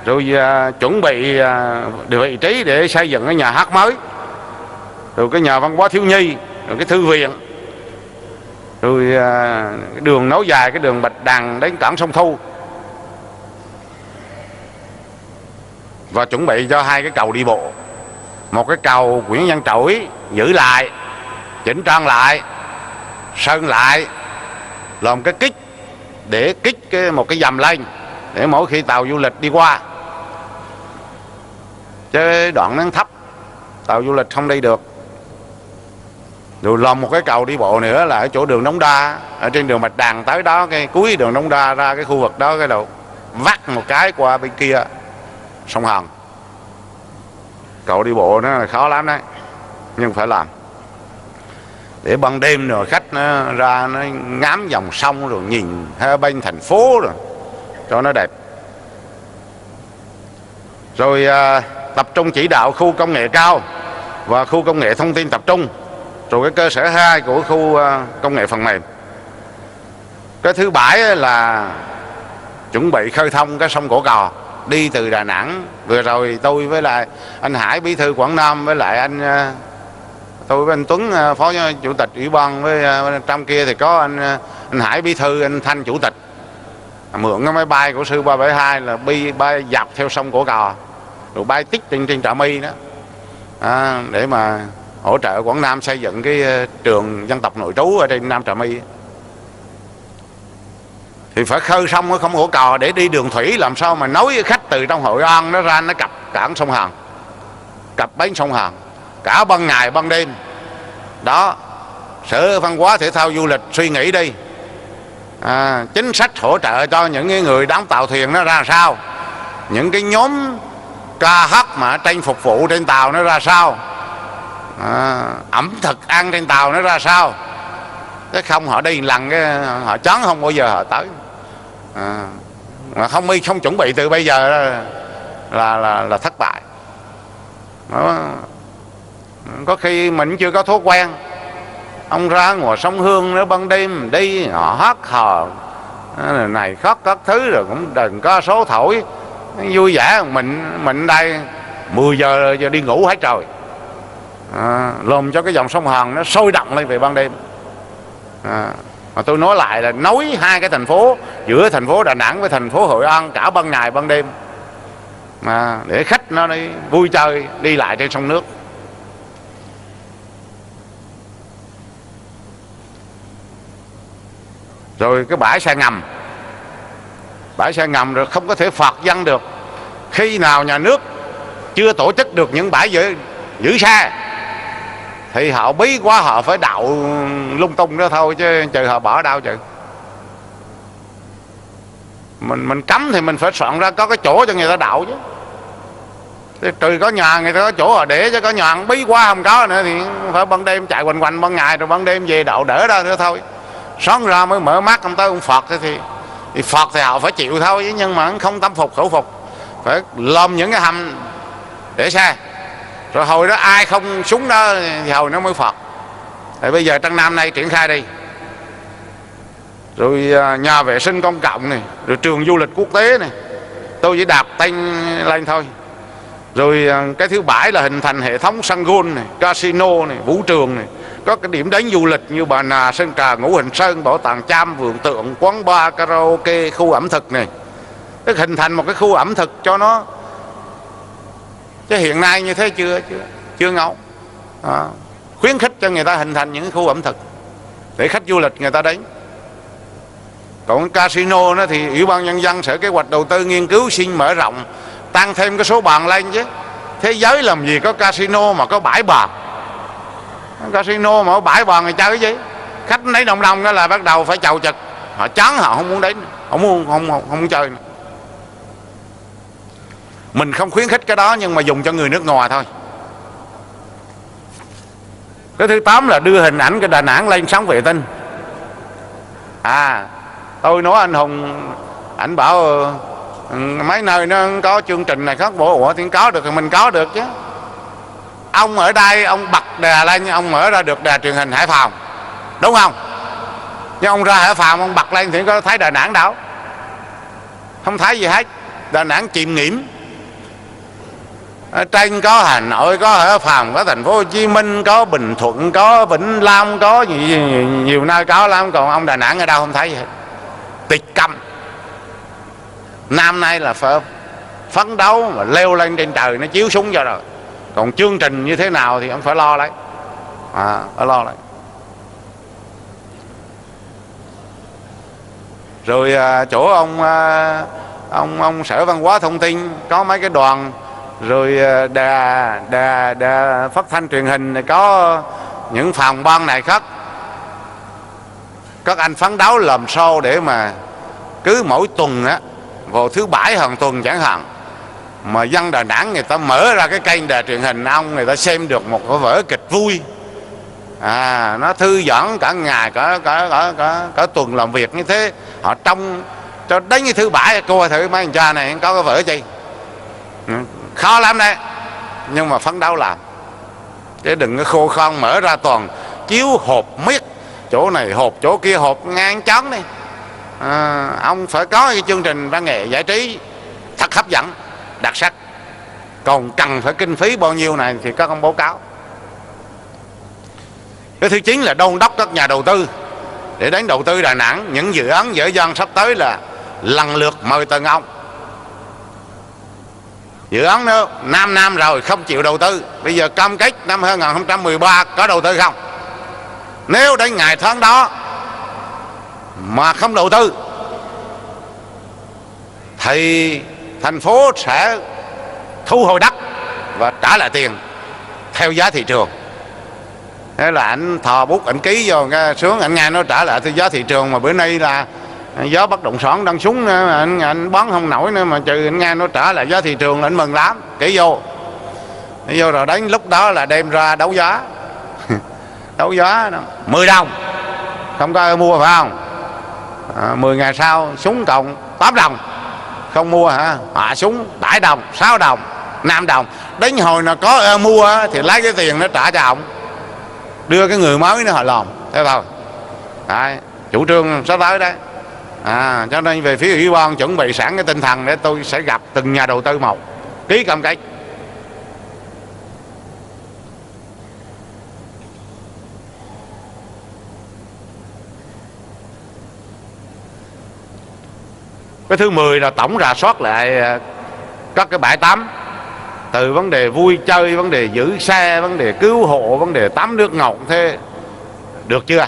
Rồi chuẩn bị vị trí để xây dựng cái nhà hát mới, rồi cái nhà văn hóa thiếu nhi, rồi cái thư viện, rồi cái đường nối dài cái đường Bạch Đằng đến cảng sông Thu, và chuẩn bị cho 2 cái cầu đi bộ. Một cái cầu Nguyễn Văn Trỗi giữ lại, chỉnh trang lại, sơn lại, làm cái kích để kích một cái dầm lên để mỗi khi tàu du lịch đi qua, chứ đoạn nó thấp tàu du lịch không đi được. Rồi làm một cái cầu đi bộ nữa là ở chỗ đường Đống Đa, ở trên đường Bạch Đằng tới đó, cái cuối đường Đống Đa ra cái khu vực đó, cái đầu vắt một cái qua bên kia sông Hàn. Cầu đi bộ nó là khó lắm đấy, nhưng phải làm để ban đêm rồi khách nó ra nó ngắm dòng sông rồi nhìn hai bên thành phố rồi cho nó đẹp. Rồi tập trung chỉ đạo khu công nghệ cao và khu công nghệ thông tin tập trung, rồi cái cơ sở 2 của khu công nghệ phần mềm. Cái thứ 7 là chuẩn bị khơi thông cái sông Cổ Cò đi từ Đà Nẵng. Vừa rồi tôi với lại anh Hải bí thư Quảng Nam, với lại tôi với anh Tuấn phó chủ tịch ủy ban, với trong kia thì có anh Hải bí thư, anh Thanh chủ tịch, mượn cái máy bay của sư 372 là bay dọc theo sông Cổ Cò rồi bay tích trên Trà My đó, để mà hỗ trợ Quảng Nam xây dựng cái trường dân tộc nội trú ở trên Nam Trà My. Thì phải khơi sông ở không Cổ Cò để đi đường thủy làm sao mà nối khách từ trong Hội An nó ra nó cập cảng sông Hàn, cập bến sông Hàn cả ban ngày ban đêm đó. Sở Văn hóa Thể thao Du lịch suy nghĩ đi, chính sách hỗ trợ cho những cái người đóng tàu thuyền nó ra sao, những cái nhóm ca hát mà trên phục vụ trên tàu nó ra sao, ẩm thực ăn trên tàu nó ra sao, Chứ không họ đi lần cái họ chán không bao giờ họ tới. Mà không chuẩn bị từ bây giờ là thất bại. Đó. Có khi mình chưa có thói quen. Ông ra ngoài sông Hương nữa ban đêm đi họ hát hò này khóc các thứ rồi cũng đừng có số thổi vui vẻ. Mình đây 10 giờ đi ngủ hết rồi, lồm cho cái dòng sông Hàn nó sôi động lên về ban đêm. Mà tôi nói lại là nối hai cái thành phố, giữa thành phố Đà Nẵng với thành phố Hội An cả ban ngày ban đêm, mà để khách nó đi vui chơi đi lại trên sông nước. Rồi cái bãi xe ngầm rồi không có thể phạt dân được. Khi nào nhà nước chưa tổ chức được những bãi giữ xe thì họ bí quá họ phải đậu lung tung đó thôi, chứ trừ họ bỏ đâu chứ. Mình cấm thì mình phải soạn ra có cái chỗ cho người ta đậu chứ. Trừ có nhà người ta có chỗ họ để, chứ có nhà bí quá không có nữa thì phải ban đêm chạy quanh quanh ban ngày rồi ban đêm về đậu đỡ ra nữa thôi. Sáng ra mới mở mắt ông tới ông phạt thì phạt thì họ phải chịu thôi, nhưng mà không tâm phục khẩu phục, phải làm những cái hầm để xe. Rồi hồi đó ai không súng đó thì hồi nó mới phạt. Thì bây giờ Trăng Nam nay triển khai đi. Rồi nhà vệ sinh công cộng này, rồi trường du lịch quốc tế này, tôi chỉ đạp tay lên thôi. Rồi cái thứ 7 là hình thành hệ thống sân golf này, casino này, vũ trường này, có cái điểm đến du lịch như Bà Nà, Sơn Trà, Ngũ Hành Sơn, Bảo tàng Cham, vườn tượng, quán bar, karaoke, khu ẩm thực này. Tức hình thành một cái khu ẩm thực cho nó, chứ hiện nay như thế chưa ngầu. Khuyến khích cho người ta hình thành những khu ẩm thực để khách du lịch người ta đến. Còn casino nó thì Ủy ban Nhân dân Sở Kế hoạch Đầu tư nghiên cứu xin mở rộng, tăng thêm cái số bàn lên chứ. Thế giới làm gì có casino mà có bãi bàn. Casino mà có bãi bàn thì chơi cái gì. Khách lấy đồng đó là bắt đầu phải chầu chực, họ chán họ không muốn đến, không muốn chơi nữa. Mình không khuyến khích cái đó, nhưng mà dùng cho người nước ngoài thôi. Cái thứ 8 là đưa hình ảnh cái Đà Nẵng lên sóng vệ tinh. Tôi nói anh Hùng, ảnh bảo mấy nơi nó có chương trình này khác bộ. Ủa thì có được thì mình có được chứ. Ông ở đây ông bật đè lên, ông mở ra được đài truyền hình Hải Phòng, đúng không? Nhưng ông ra Hải Phòng ông bật lên thì có thấy Đà Nẵng đâu, không thấy gì hết. Đà Nẵng chìm nghỉm. Ở trên có Hà Nội, có Hải Phòng, có thành phố Hồ Chí Minh, có Bình Thuận, có Vĩnh Long, có nhiều nơi có lắm. Còn ông Đà Nẵng ở đâu không thấy gì hết. Tịch câm. Năm nay là phải phấn đấu mà leo lên trên trời nó chiếu súng cho rồi. Còn chương trình như thế nào thì ông phải lo lấy. Phải lo lấy. Rồi chỗ ông Sở Văn hóa Thông tin có mấy cái đoàn. Rồi đà phát thanh truyền hình này có những phòng ban này khác. Các anh phấn đấu làm sao để mà cứ mỗi tuần á, vào thứ 7 hàng tuần chẳng hạn, mà dân Đà Nẵng người ta mở ra cái kênh đài truyền hình ông, người ta xem được một cái vở kịch vui. Nó thư giãn cả ngày, cả tuần làm việc như thế. Họ trong cho đến cái thứ 7 coi thử mấy anh cha này có cái vở gì. Khó lắm đấy, nhưng mà phấn đấu làm. Chứ đừng có khô khan mở ra toàn chiếu hộp miết, chỗ này hộp chỗ kia hộp, ngang chán đi. Ông phải có cái chương trình văn nghệ giải trí thật hấp dẫn, đặc sắc. Còn cần phải kinh phí bao nhiêu này thì các ông báo cáo. Cái thứ 9 là đôn đốc các nhà đầu tư để đến đầu tư Đà Nẵng. Những dự án dở dang sắp tới là lần lượt mời từng ông. Dự án nữa 5 năm rồi không chịu đầu tư, bây giờ cam kết năm 2013 có đầu tư không? Nếu đến ngày tháng đó mà không đầu tư thì thành phố sẽ thu hồi đất và trả lại tiền theo giá thị trường. Thế là anh thò bút anh ký vô xuống, anh nghe nó trả lại theo giá thị trường. Mà bữa nay là giá bất động sản đang xuống, anh bán không nổi nữa, mà trừ anh nghe nó trả lại giá thị trường là anh mừng lắm. Ký vô rồi đến lúc đó là đem ra đấu giá. Đấu giá đó 10 đồng không có ai mua phải không? 10 ngày sau súng cộng 8 đồng, không mua hả? Hạ súng 7 đồng, 6 đồng, 5 đồng. Đến hồi nào có ai mua thì lấy cái tiền nó trả cho ông, đưa cái người mới nó họ làm thế thôi. Đấy, chủ trương sắp tới đấy. Cho nên về phía ủy ban chuẩn bị sẵn cái tinh thần để tôi sẽ gặp từng nhà đầu tư một, ký cam kết. Cái thứ 10 là tổng rà soát lại các cái bãi tắm, từ vấn đề vui chơi, vấn đề giữ xe, vấn đề cứu hộ, vấn đề tắm nước ngọt, thế được chưa?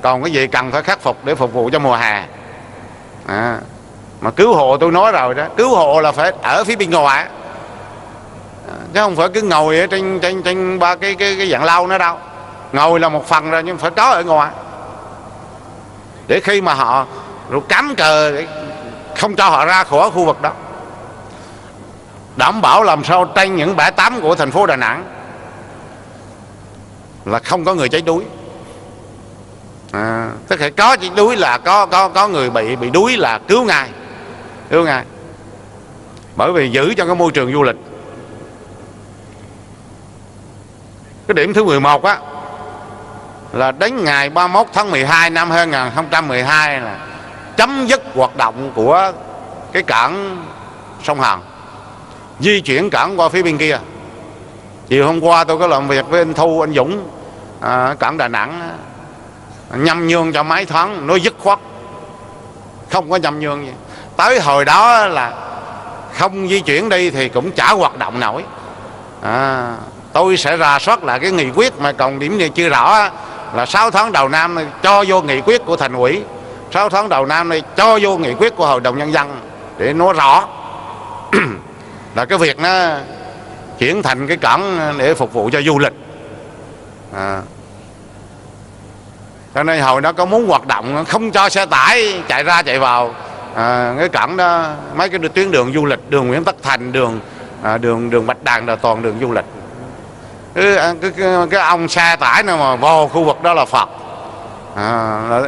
Còn cái gì cần phải khắc phục để phục vụ cho mùa hè. Mà cứu hộ tôi nói rồi đó, cứu hộ là phải ở phía bên ngoài, chứ không phải cứ ngồi ở trên ba cái dạng lau nữa đâu. Ngồi là một phần rồi, nhưng phải có ở ngoài, để khi mà họ rồi cắm cờ để không cho họ ra khỏi khu vực đó, đảm bảo làm sao trên những bãi tắm của thành phố Đà Nẵng là không có người cháy đuối. Tức là có cháy đuối là có người bị đuối là cứu ngay, bởi vì giữ cho cái môi trường du lịch. Cái điểm thứ 11 á là đến ngày 31 tháng 12 năm 2012 là chấm dứt hoạt động của cái cảng sông Hàn, di chuyển cảng qua phía bên kia. Chiều hôm qua tôi có làm việc với anh Thu, anh Dũng, cảng Đà Nẵng, nhâm nhương cho mấy tháng, nó dứt khoát, không có nhâm nhương gì. Tới hồi đó là không di chuyển đi thì cũng chả hoạt động nổi. Tôi sẽ rà soát lại cái nghị quyết mà còn điểm này chưa rõ, là 6 tháng đầu năm này cho vô nghị quyết của thành ủy, 6 tháng đầu năm này cho vô nghị quyết của Hội đồng Nhân dân, để nói rõ là cái việc nó chuyển thành cái cảng để phục vụ cho du lịch. Cho nên hồi đó có muốn hoạt động không cho xe tải chạy ra chạy vào cái cảng đó, mấy cái tuyến đường du lịch, đường Nguyễn Tất Thành, đường Bạch Đằng là toàn đường du lịch. Cái ông xe tải nào mà vào khu vực đó là phạt,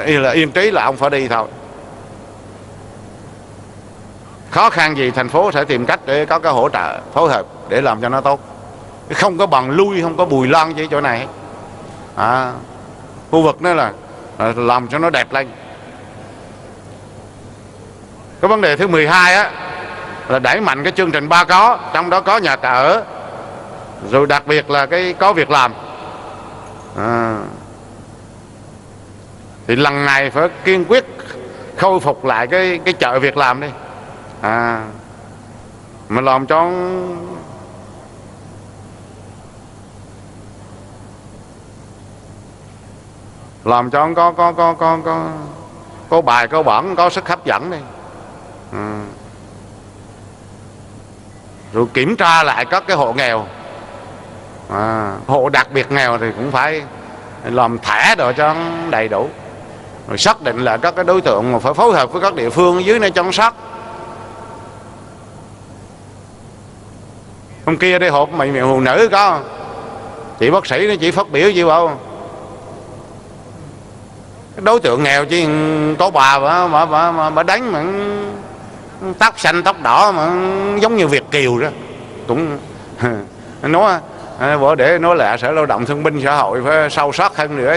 là yên trí là ông phải đi thôi. Khó khăn gì thành phố sẽ tìm cách để có cái hỗ trợ phối hợp để làm cho nó tốt, không có bằng lui, không có bùi loan gì chỗ này. Khu vực đó là làm cho nó đẹp lên. Cái vấn đề thứ 12 á là đẩy mạnh cái chương trình 3 có, trong đó có nhà ở, rồi đặc biệt là cái có việc làm. Thì lần này phải kiên quyết khôi phục lại cái chợ việc làm đi. Mà làm cho có bài có bản, có sức hấp dẫn đi. Rồi kiểm tra lại các cái hộ nghèo, hộ đặc biệt nghèo thì cũng phải làm thẻ rồi cho đầy đủ, rồi xác định là các cái đối tượng mà phải phối hợp với các địa phương ở dưới này chăm sóc. Hôm kia đây hộp mày phụ nữ có chị bác sĩ nó chỉ phát biểu gì không, cái đối tượng nghèo chứ có bà đánh mà tóc xanh tóc đỏ mà giống như Việt kiều đó, cũng nói bữa để nói là Sở Lao động Thương binh Xã hội phải sâu sắc hơn nữa.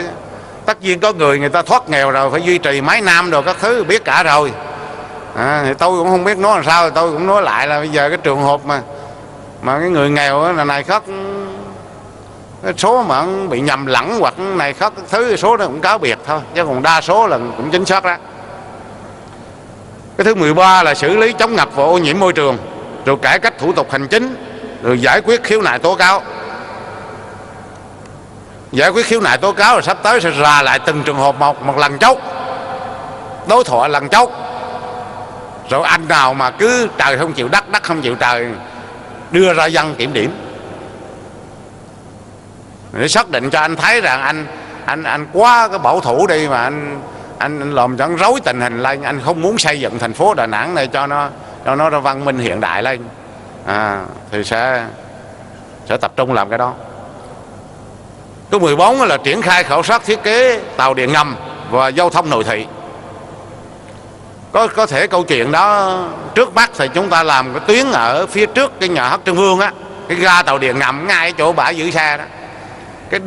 Tất nhiên có người ta thoát nghèo rồi phải duy trì mấy năm rồi các thứ biết cả rồi. Thì tôi cũng không biết nói làm sao, tôi cũng nói lại là bây giờ cái trường hợp mà cái người nghèo là này khác, cái số mà bị nhầm lẫn hoặc này khác thứ, số nó cũng cá biệt thôi, chứ còn đa số là cũng chính xác đó. Cái thứ 13 là xử lý chống ngập và ô nhiễm môi trường, rồi cải cách thủ tục hành chính, rồi giải quyết khiếu nại tố cáo. Giải quyết khiếu nại tố cáo là sắp tới sẽ ra lại từng trường hợp một lần chốt, đối thoại lần chốt. Rồi anh nào mà cứ trời không chịu đất, đất không chịu trời, đưa ra dân kiểm điểm để xác định cho anh thấy rằng anh quá cái bảo thủ đi, mà anh làm cho rối tình hình lên, anh không muốn xây dựng thành phố Đà Nẵng này cho nó văn minh hiện đại lên, thì sẽ tập trung làm cái đó. Cái 14 là triển khai khảo sát thiết kế tàu điện ngầm và giao thông nội thị. Có thể câu chuyện đó trước mắt thì chúng ta làm cái tuyến ở phía trước cái nhà hát Trưng Vương á, cái ga tàu điện ngầm ngay chỗ bãi giữ xe đó, cái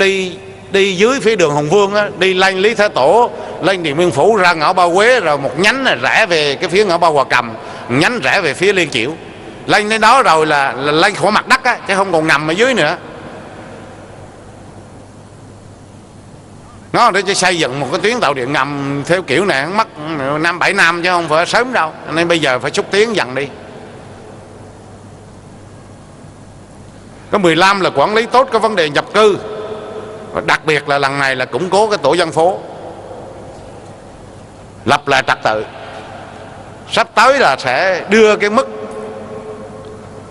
đi dưới phía đường Hùng Vương á, đi lên Lý Thái Tổ, lên Điện Biên Phủ ra ngõ Ba Quế, rồi một nhánh là rẽ về cái phía ngõ Ba Hòa Cầm, nhánh rẽ về phía Liên Chiểu. Lên đến đó rồi là lên khỏi mặt đất á, chứ không còn ngầm ở dưới nữa. Nó để xây dựng một cái tuyến tàu điện ngầm theo kiểu này mất 5-7 năm chứ không phải sớm đâu, nên bây giờ phải xúc tiến dần đi. Cái 15 là quản lý tốt cái vấn đề nhập cư, và đặc biệt là lần này là củng cố cái tổ dân phố, lập lại trật tự. Sắp tới là sẽ đưa cái mức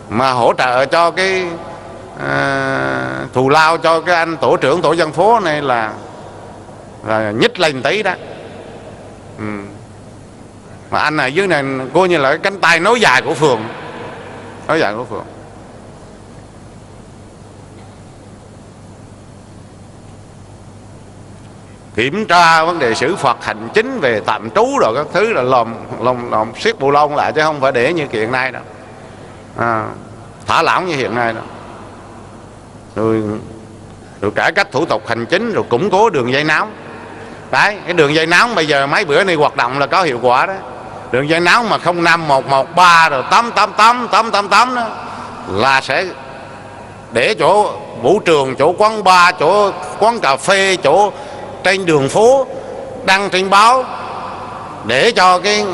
mà hỗ trợ cho cái thù lao cho cái anh tổ trưởng tổ dân phố này là nhích lên tí đó. Mà anh này dưới này coi như là cái cánh tay nối dài của phường, nối dài của phường. Kiểm tra vấn đề xử phạt hành chính về tạm trú rồi các thứ là lòm siết bộ lông lại, chứ không phải để như hiện nay đâu, thả lỏng như hiện nay đâu. Rồi cải cách thủ tục hành chính, rồi củng cố đường dây nóng. Đấy, cái đường dây nóng bây giờ mấy bữa nay hoạt động là có hiệu quả đó. Đường dây nóng mà 05113 rồi 888 đó là sẽ để chỗ vũ trường, chỗ quán bar, chỗ quán cà phê, chỗ trên đường phố đăng trên báo, để cho cái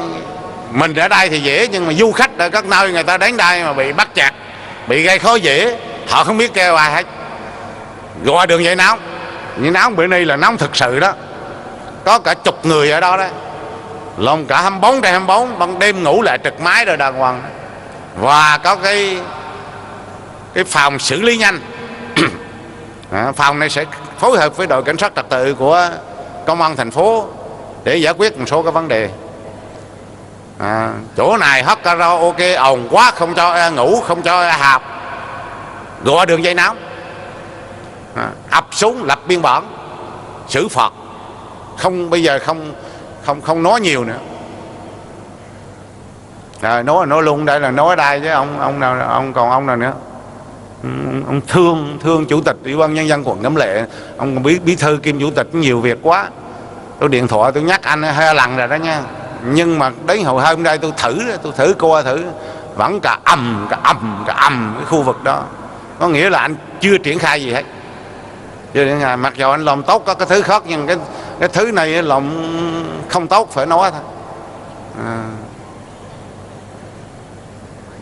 mình ở đây thì dễ, nhưng mà du khách ở các nơi người ta đến đây mà bị bắt chặt, bị gây khó dễ, họ không biết kêu ai hết, gọi đường dây nóng. Nhưng nóng bữa nay là nóng thực sự đó, có cả chục người ở đó đấy, lộn cả 24/24, ban đêm ngủ lại trực máy rồi đàng hoàng. Và có cái phòng xử lý nhanh. Phòng này sẽ phối hợp với đội cảnh sát trật tự của công an thành phố để giải quyết một số cái vấn đề. Chỗ này hát karaoke ồn quá, không cho ngủ, không cho hạp, gọi đường dây nóng, ập xuống lập biên bản xử phạt. Không, bây giờ không nói nhiều nữa. Rồi nói luôn, đây là nói ở đây chứ ông nào, ông còn ông nào nữa. Ông thương chủ tịch ủy ban nhân dân quận Cẩm Lệ, ông còn bí thư kiêm chủ tịch nhiều việc quá. Tôi điện thoại tôi nhắc anh 2 lần rồi đó nha, nhưng mà đến hồi hôm nay tôi thử coi thử, vẫn cả ầm cái khu vực đó, có nghĩa là anh chưa triển khai gì hết. Mặc dù anh làm tốt có cái thứ khác, nhưng cái thứ này làm không tốt phải nói thôi.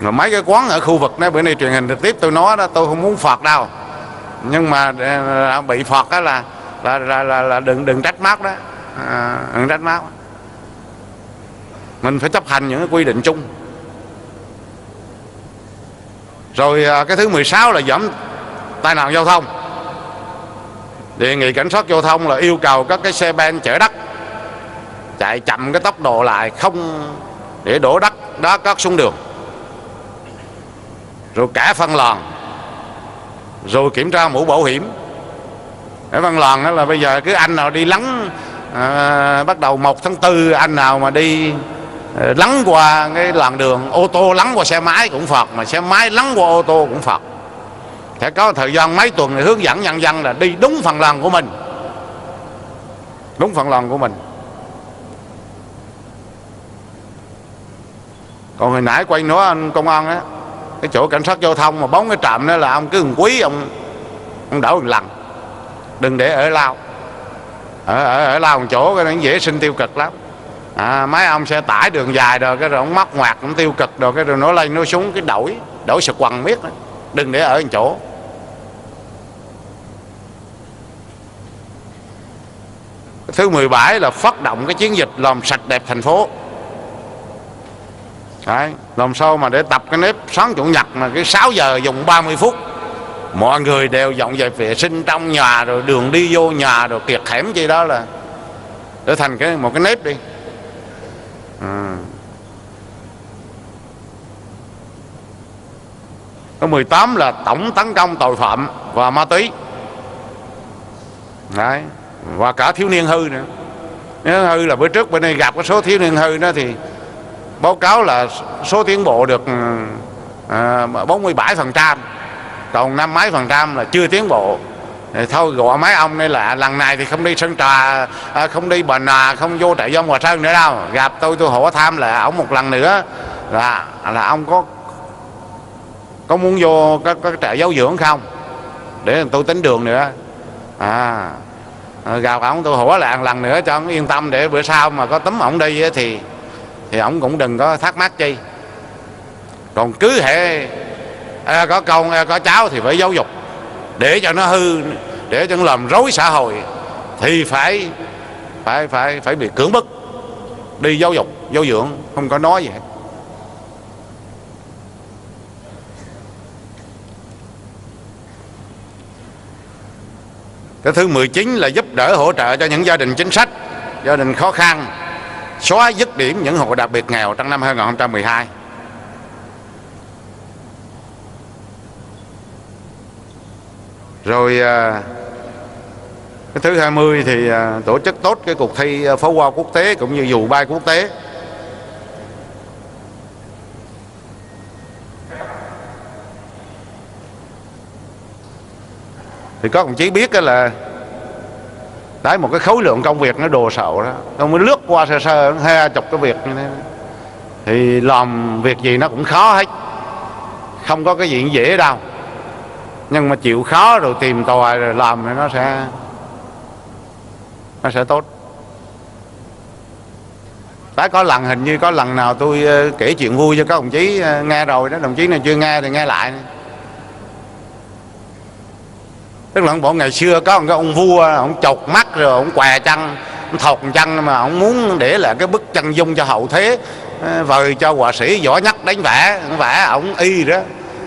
Rồi mấy cái quán ở khu vực đó bữa nay truyền hình trực tiếp tôi nói đó, tôi không muốn phạt đâu, nhưng mà bị phạt đó là đừng trách móc đó, đừng trách móc. Mình phải chấp hành những cái quy định chung. Rồi cái thứ 16 là giảm tai nạn giao thông. Đề nghị cảnh sát giao thông là yêu cầu các cái xe ben chở đất chạy chậm cái tốc độ lại, không để đổ đất đá cát xuống đường. Rồi cả phân làn, rồi kiểm tra mũ bảo hiểm. Cái phân làn đó là bây giờ cứ anh nào đi lắng, bắt đầu 1 tháng 4 anh nào mà đi lắng qua cái làn đường, ô tô lắng qua xe máy cũng phạt, mà xe máy lắng qua ô tô cũng phạt. Sẽ có thời gian mấy tuần để hướng dẫn nhân dân là đi đúng phần làn của mình, đúng phần làn của mình. Còn hồi nãy quay nói anh công an á, cái chỗ cảnh sát giao thông mà bóng cái trạm đó là ông cứ quý ông đổ một lần, đừng để ở lao, ở lao một chỗ cái nó dễ sinh tiêu cực lắm. Mấy ông xe tải đường dài rồi cái rồi ông mắc ngoặt, ông tiêu cực rồi cái rồi nó lên nó xuống cái đổi sực quần biết đó. Đừng để ở một chỗ. Thứ 17 là phát động cái chiến dịch làm sạch đẹp thành phố. Đấy, làm sao mà để tập cái nếp sáng chủ nhật mà cái 6 giờ dùng 30 phút mọi người đều dọn dẹp vệ sinh trong nhà, rồi đường đi vô nhà, rồi kiệt hẻm chi đó, là để thành một cái nếp đi. Cái 18 là tổng tấn công tội phạm và ma túy. Đấy, và cả thiếu niên hư nữa. Nếu hư là bữa trước bên đây gặp cái số thiếu niên hư đó thì báo cáo là số tiến bộ được 47%, còn 5 mấy % là chưa tiến bộ. Thì thôi gọi mấy ông đây là lần này thì không đi Sơn Trà, không đi Bà Nà, không vô trại giam Hòa Sơn nữa đâu. Gặp tôi hỏi thăm là ông một lần nữa là ông có muốn vô các trại giáo dưỡng không, để tôi tính đường nữa. Gặp ông tôi hỏi lại lần nữa cho ông yên tâm, để bữa sau mà có tấm ổng đi thì ổng cũng đừng có thắc mắc chi. Còn cứ hệ có con có cháu thì phải giáo dục, để cho nó hư, để cho nó làm rối xã hội thì phải bị cưỡng bức đi giáo dục giáo dưỡng, không có nói gì hết. Cái thứ 19 là giúp đỡ hỗ trợ cho những gia đình chính sách, gia đình khó khăn, xóa dứt điểm những hộ đặc biệt nghèo trong năm 2012. Rồi cái thứ 20 thì tổ chức tốt cái cuộc thi pháo hoa quốc tế cũng như dù bay quốc tế. Thì các đồng chí biết là đấy, một cái khối lượng công việc nó đồ sộ đó, tôi mới lướt qua sơ sơ 20 cái việc như thế. Thì làm việc gì nó cũng khó hết, không có cái gì dễ đâu. Nhưng mà chịu khó rồi tìm tòi rồi làm thì nó sẽ tốt. Phải có lần, hình như có lần nào tôi kể chuyện vui cho các đồng chí nghe rồi đó, đồng chí nào chưa nghe thì nghe lại. Tức là bọn ngày xưa có một cái ông vua, ông chột mắt rồi ông què chân, ông thọt chân, mà ông muốn để lại cái bức chân dung cho hậu thế, vời cho họa sĩ giỏi nhất đánh vẽ, ông y đó.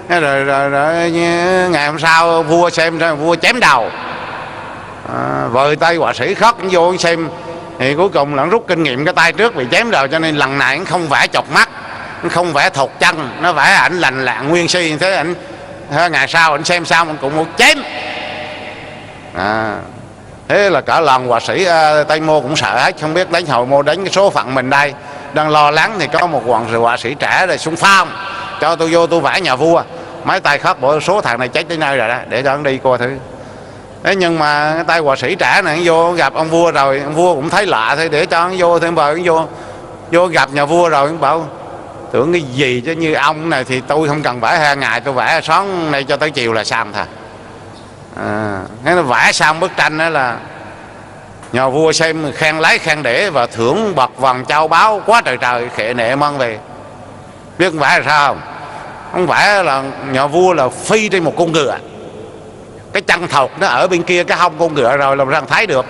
Rồi ngày hôm sau vua xem ra, vua chém đầu, vời tay họa sĩ khóc vô xem. Thì cuối cùng là rút kinh nghiệm cái tay trước bị chém đầu, cho nên lần này nó không vẽ chọc mắt, nó không vẽ thọt chân, nó vẽ ảnh lành lặn nguyên si như thế. Ảnh ngày sau ảnh xem xong anh cũng một chém. Thế là cả làng họa sĩ Tây Mô cũng sợ hết, không biết đánh Hồi Mô đánh cái số phận mình đây. Đang lo lắng thì có một họa sĩ trẻ rồi xung phong cho tôi vô tôi vẽ nhà vua. Mấy tay khóc bộ số thằng này chết tới nơi rồi đó, để cho nó đi coi thử. Thế nhưng mà cái tay họa sĩ trẻ này vô gặp ông vua rồi, ông vua cũng thấy lạ thôi, để cho nó vô thêm bờ. Vô gặp nhà vua rồi ông bảo tưởng cái gì chứ, như ông này thì tôi không cần vẽ 2 ngày, tôi vẽ sáng nay cho tới chiều là xong thôi. Thế nó vẽ xong bức tranh đó là nhà vua xem khen lấy khen để và thưởng bậc vàng châu báu quá trời trời, khệ nệ mang về. Biết ông vẽ là sao không? Ông vẽ là nhà vua là phi trên một con ngựa, cái chân thọc nó ở bên kia cái hông con ngựa rồi làm sao thấy được.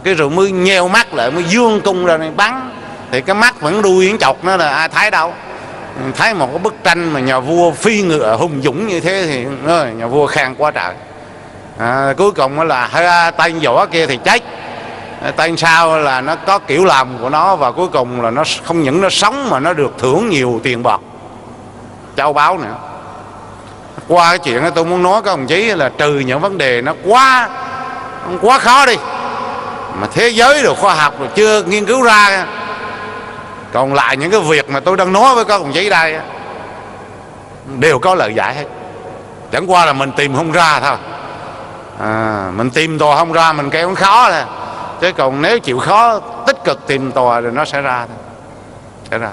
Cái rồi mới nheo mắt lại, mới dương cung ra này bắn, thì cái mắt vẫn đuôi những chọc nó là ai thấy đâu. Thấy một cái bức tranh mà nhà vua phi ngựa hùng dũng như thế thì nhà vua khen quá trời. Cuối cùng là tay võ kia thì chết, tay sau là nó có kiểu làm của nó, và cuối cùng là nó không những nó sống mà nó được thưởng nhiều tiền bạc châu báu nữa. Qua cái chuyện đó tôi muốn nói các đồng chí là trừ những vấn đề nó quá khó đi, mà thế giới rồi khoa học rồi chưa nghiên cứu ra, còn lại những cái việc mà tôi đang nói với các đồng chí đây đều có lời giải hết. Chẳng qua là mình tìm không ra thôi. Mình tìm tòi không ra, mình kêu nó khó thôi. Chứ còn nếu chịu khó tích cực tìm tòi rồi nó sẽ ra thôi. Sẽ ra.